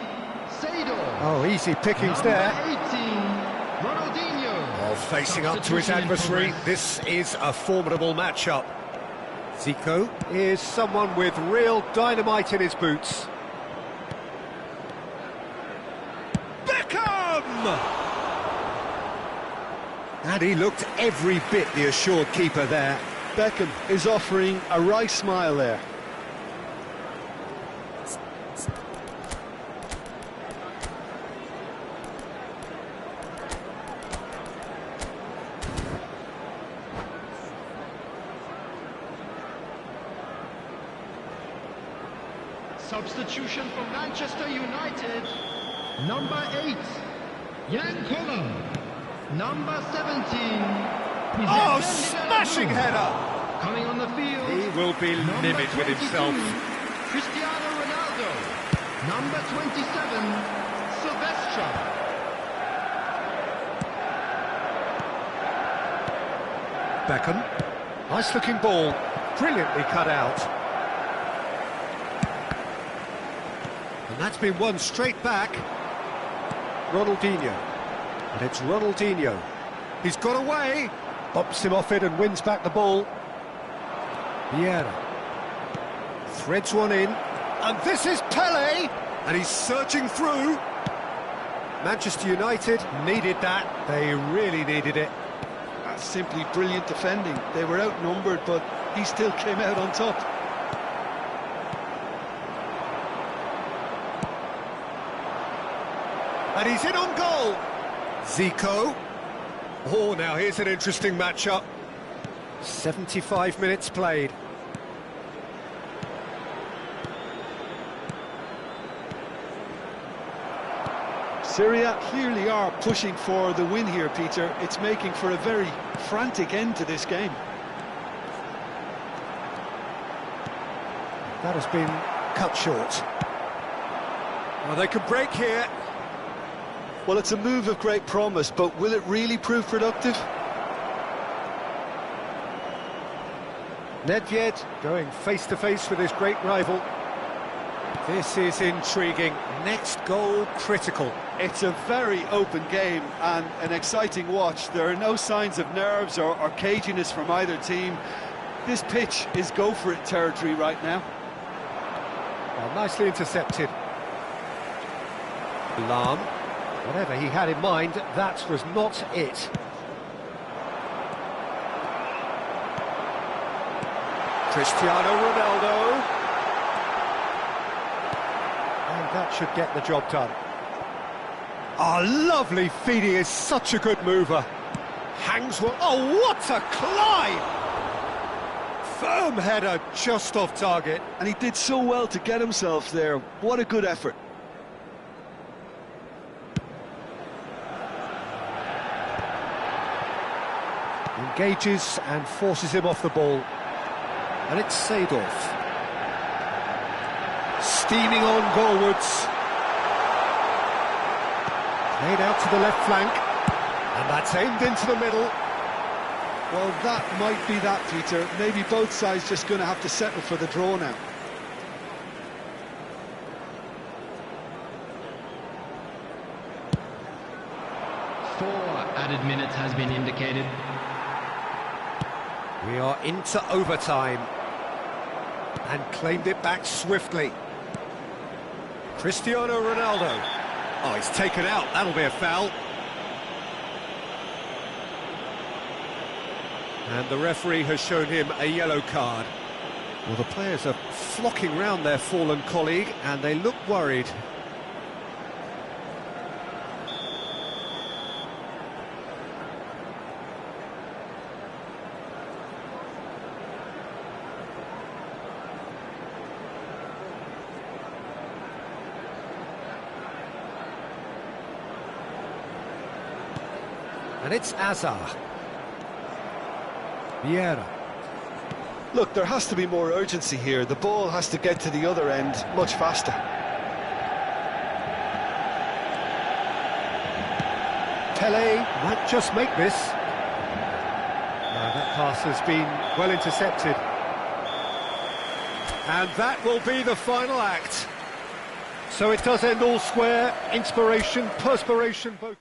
Oh, easy pickings there. 18, Ronaldinho. Oh, facing up to his adversary, this is a formidable matchup. Zico is someone with real dynamite in his boots. Beckham! And he looked every bit the assured keeper there. Beckham is offering a wry smile there. Substitution for Manchester United. Number 8, Jan Koller. Number 17. Oh, smashing header! Coming on the field. He will be livid with himself. Cristiano Ronaldo. Number 27, Silvestre. Beckham. Nice looking ball. Brilliantly cut out. And that's been won straight back. Ronaldinho. And it's Ronaldinho. He's got away. Bumps him off it and wins back the ball. Vieira. Threads one in. And this is Pele. And he's surging through. Manchester United needed that. They really needed it. That's simply brilliant defending. They were outnumbered, but he still came out on top. And he's in on goal. Zico. Oh, now here's an interesting matchup. 75 minutes played. Syria clearly are pushing for the win here, Peter. It's making for a very frantic end to this game. That has been cut short. Well, they could break here. Well, it's a move of great promise, but will it really prove productive? Nedved going face-to-face with his great rival. This is intriguing. Next goal critical. It's a very open game and an exciting watch. There are no signs of nerves or caginess from either team. This pitch is go-for-it territory right now. Well, nicely intercepted. Lahm. Whatever he had in mind, that was not it. Cristiano Ronaldo. And that should get the job done. Oh, lovely feed. He is such a good mover. Hangs well. Oh, what a climb! Firm header just off target. And he did so well to get himself there. What a good effort. Engages and forces him off the ball. And it's Seedorf. Steaming on goalwards. Played out to the left flank. And that's aimed into the middle. Well, that might be that, Peter. Maybe both sides just going to have to settle for the draw now. Added minutes has been indicated. We are into overtime. And claimed it back swiftly. Cristiano Ronaldo. Oh, he's taken out. That'll be a foul. And the referee has shown him a yellow card. Well, the players are flocking round their fallen colleague, and they look worried. And it's Azar. Vieira. Look, there has to be more urgency here. The ball has to get to the other end much faster. Pele might just make this. That pass has been well intercepted. And that will be the final act. So it does end all square. Inspiration, perspiration, both.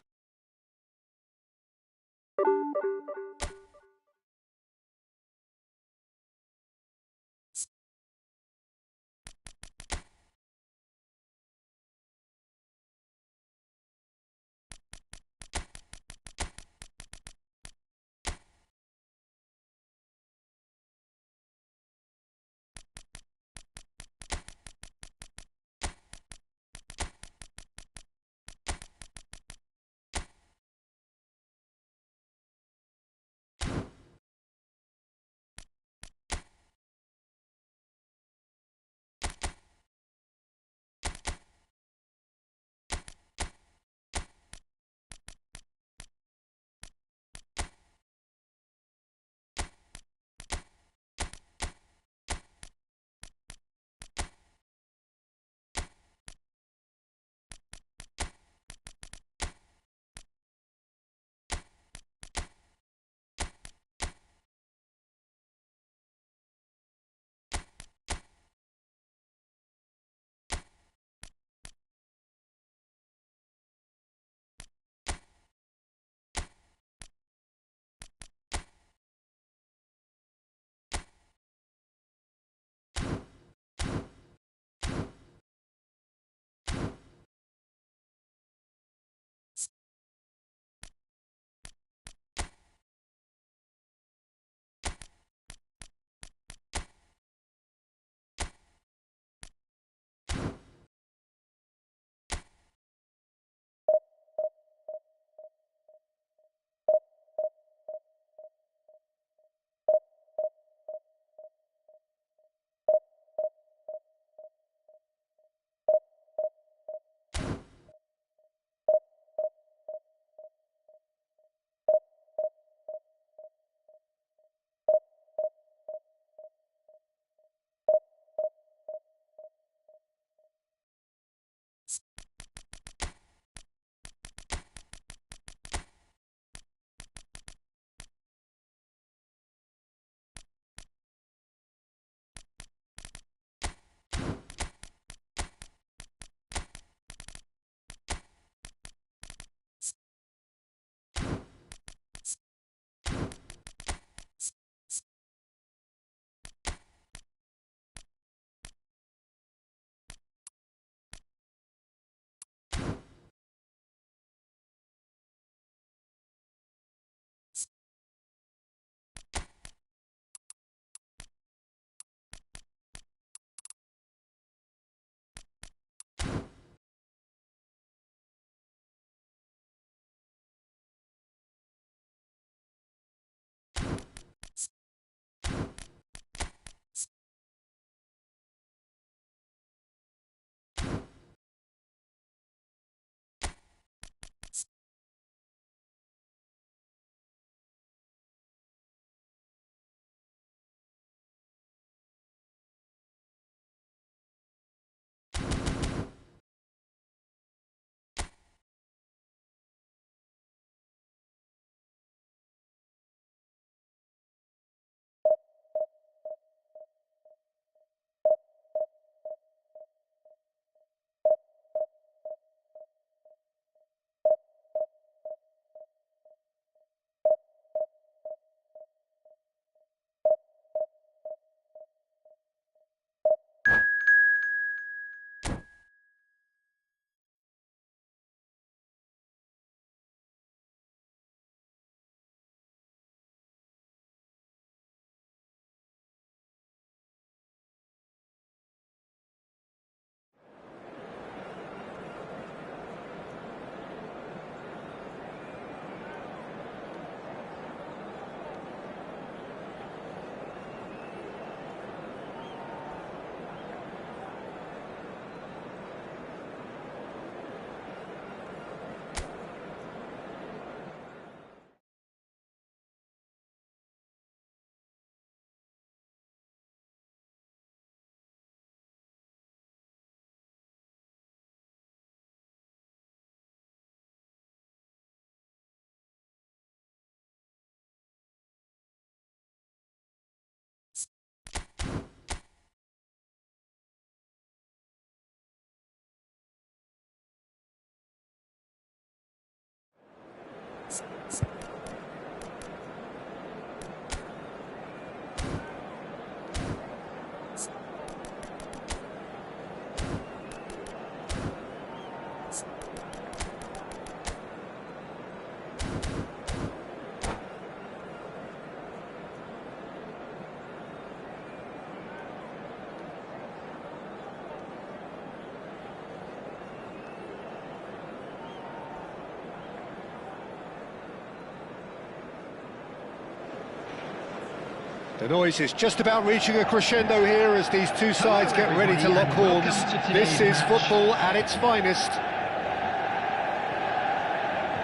The noise is just about reaching a crescendo here as these two sides get ready to lock horns. This is football at its finest.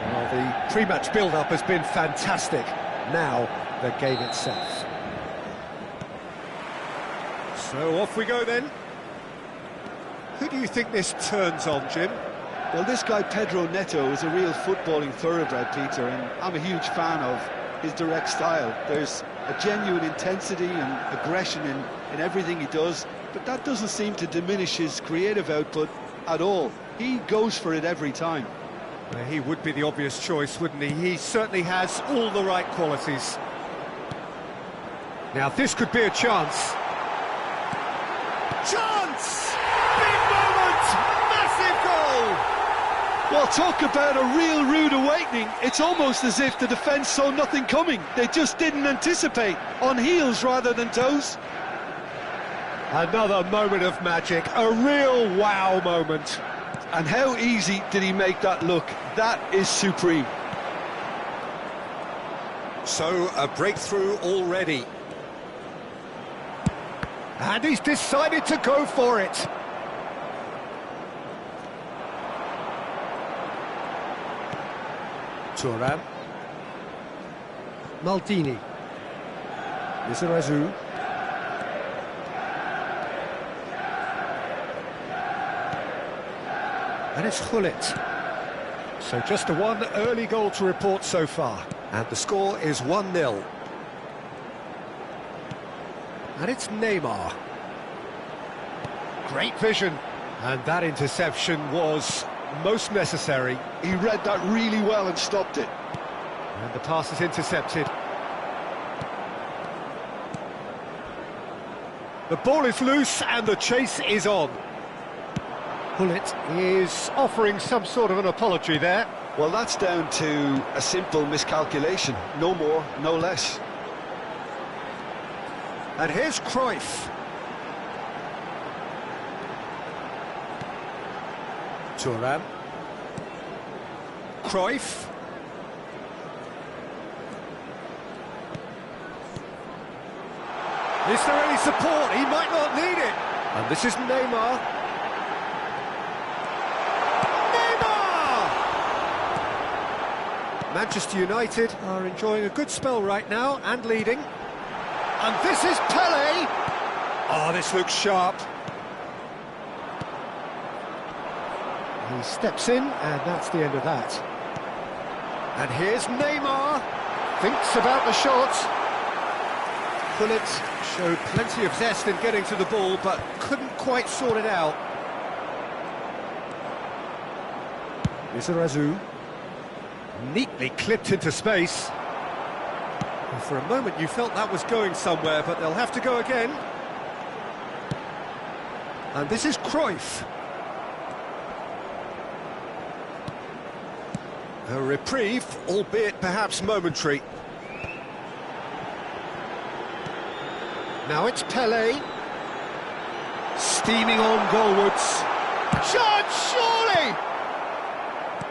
Well, the pre-match build-up has been fantastic. Now, the game itself. So off we go then. Who do you think this turns on, Jim? Well, this guy Pedro Neto is a real footballing thoroughbred, Peter, and I'm a huge fan of his direct style. There's a genuine intensity and aggression in everything he does, but that doesn't seem to diminish his creative output at all. He goes for it every time. Well, he would be the obvious choice, wouldn't he? He certainly has all the right qualities. Now this could be a chance. Chance! Big moment! Massive goal! Well, talk about a real rude awakening. It's almost as if the defence saw nothing coming. They just didn't anticipate, on heels rather than toes. Another moment of magic, a real wow moment. And how easy did he make that look? That is supreme. So, a breakthrough already. And he's decided to go for it. Thuram. Maldini. Lizarazu. And it's Gullit. So just the one early goal to report so far. And the score is 1-0. And it's Neymar. Great vision. And that interception was most necessary. He read that really well and stopped it. And the pass is intercepted. The ball is loose and the chase is on. Gullit is offering some sort of an apology there. Well, that's down to a simple miscalculation. No more, no less. And here's Cruyff. Thuram. Cruyff. Is there any support? He might not need it. And this is Neymar. Neymar! Manchester United are enjoying a good spell right now and leading. And this is Pele. Oh, this looks sharp. He steps in, and that's the end of that. And here's Neymar. Thinks about the shot. Gullit showed plenty of zest in getting to the ball, but couldn't quite sort it out. Lizarazu. Neatly clipped into space. And for a moment you felt that was going somewhere, but they'll have to go again. And this is Cruyff. A reprieve, albeit perhaps momentary. Now it's Pele. Steaming on goalwards. Shot, surely!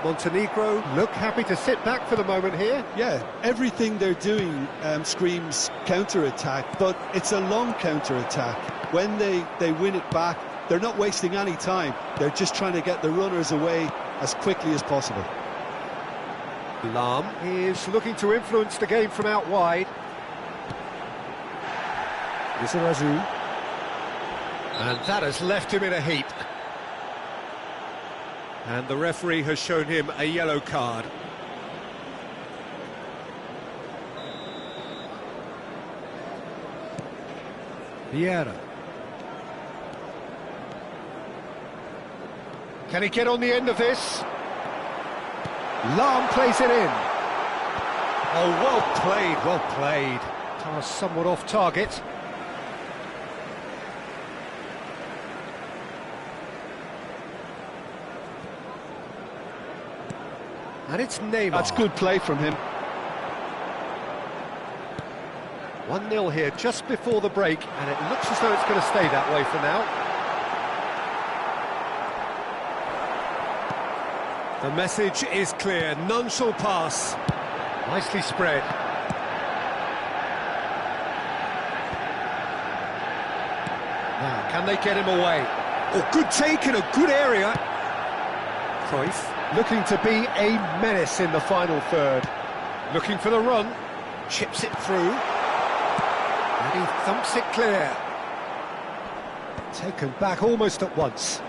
Montenegro look happy to sit back for the moment here. Yeah, everything they're doing screams counter-attack, but it's a long counter-attack. When they win it back, they're not wasting any time. They're just trying to get the runners away as quickly as possible. Lahm is looking to influence the game from out wide. Lizarazu. And that has left him in a heap. And the referee has shown him a yellow card. Vieira. Can he get on the end of this? Lahm plays it in. Oh, well played, well played. Pass somewhat off target. And it's Neymar. That's good play from him. 1-0 here just before the break, and it looks as though it's going to stay that way for now. The message is clear, none shall pass. Nicely spread. Can they get him away? Oh, good take in a good area. Cruyff looking to be a menace in the final third. Looking for the run. Chips it through. And he thumps it clear. Taken back almost at once.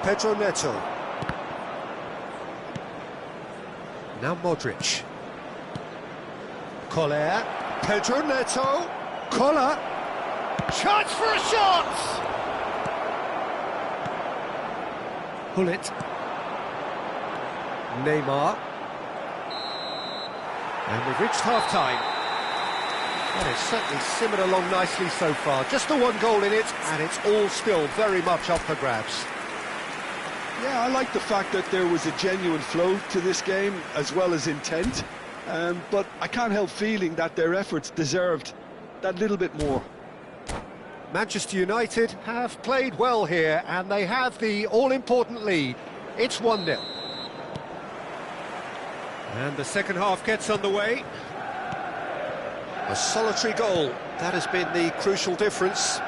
Pedro Neto. Now Modric. Collier. Pedro Neto. Collar. Chance for a shot! Hullet. Neymar. And we've reached half-time. Well, it's certainly simmered along nicely so far. Just the one goal in it, and it's all still very much up for grabs. Yeah, I like the fact that there was a genuine flow to this game, as well as intent. But I can't help feeling that their efforts deserved that little bit more. Manchester United have played well here, and they have the all-important lead. It's 1-0. And the second half gets underway. A solitary goal, that has been the crucial difference.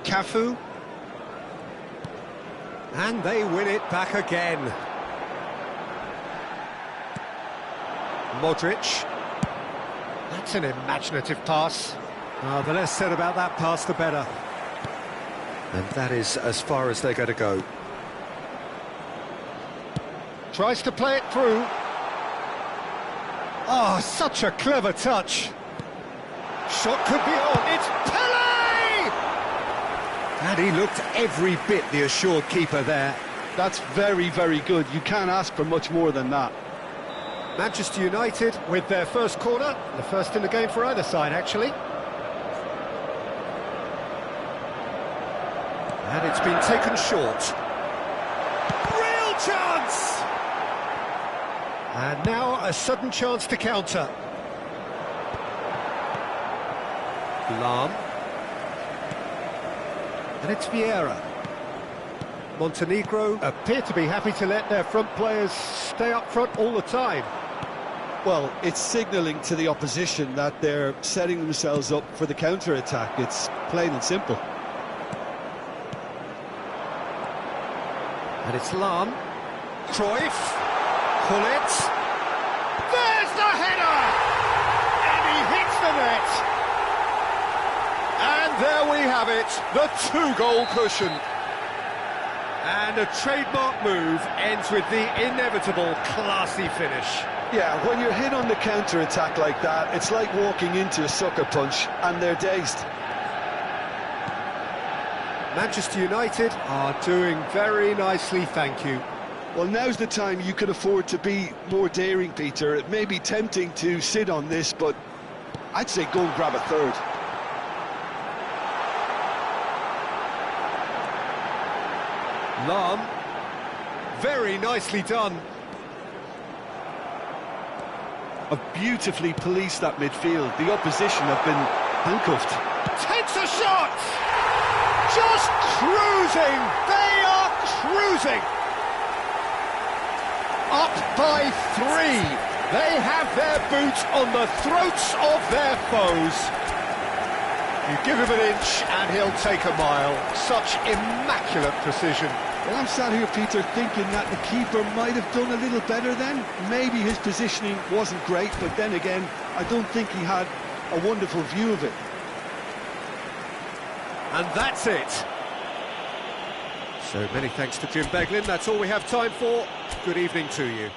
Cafu. And they win it back again. Modric. That's an imaginative pass. The less said about that pass, the better. And that is as far as they're going to go. Tries to play it through. Oh, such a clever touch. Shot could be on. It's Pele! And he looked every bit the assured keeper there. That's very, very good. You can't ask for much more than that. Manchester United with their first corner, the first in the game for either side, actually. And it's been taken short. Real chance! And now a sudden chance to counter. Lahm. And it's Vieira. Montenegro appear to be happy to let their front players stay up front all the time. Well, it's signalling to the opposition that they're setting themselves up for the counter-attack. It's plain and simple. And it's Lahm. Cruyff. Hullet. There's the header! And he hits the net. And there we have it, the two-goal cushion. And a trademark move ends with the inevitable classy finish. Yeah, when you're hit on the counter-attack like that, it's like walking into a sucker punch, and they're dazed. Manchester United are doing very nicely, thank you. Well, now's the time you can afford to be more daring, Peter. It may be tempting to sit on this, but I'd say go and grab a third. Lahm, very nicely done. Have beautifully policed that midfield. The opposition have been handcuffed. Takes a shot! Just cruising! They are cruising! Up by 3. They have their boot on the throats of their foes. You give him an inch and he'll take a mile. Such immaculate precision. Well, I'm sat here, Peter, thinking that the keeper might have done a little better then. Maybe his positioning wasn't great, but then again, I don't think he had a wonderful view of it. And that's it. So many thanks to Jim Beglin. That's all we have time for. Good evening to you.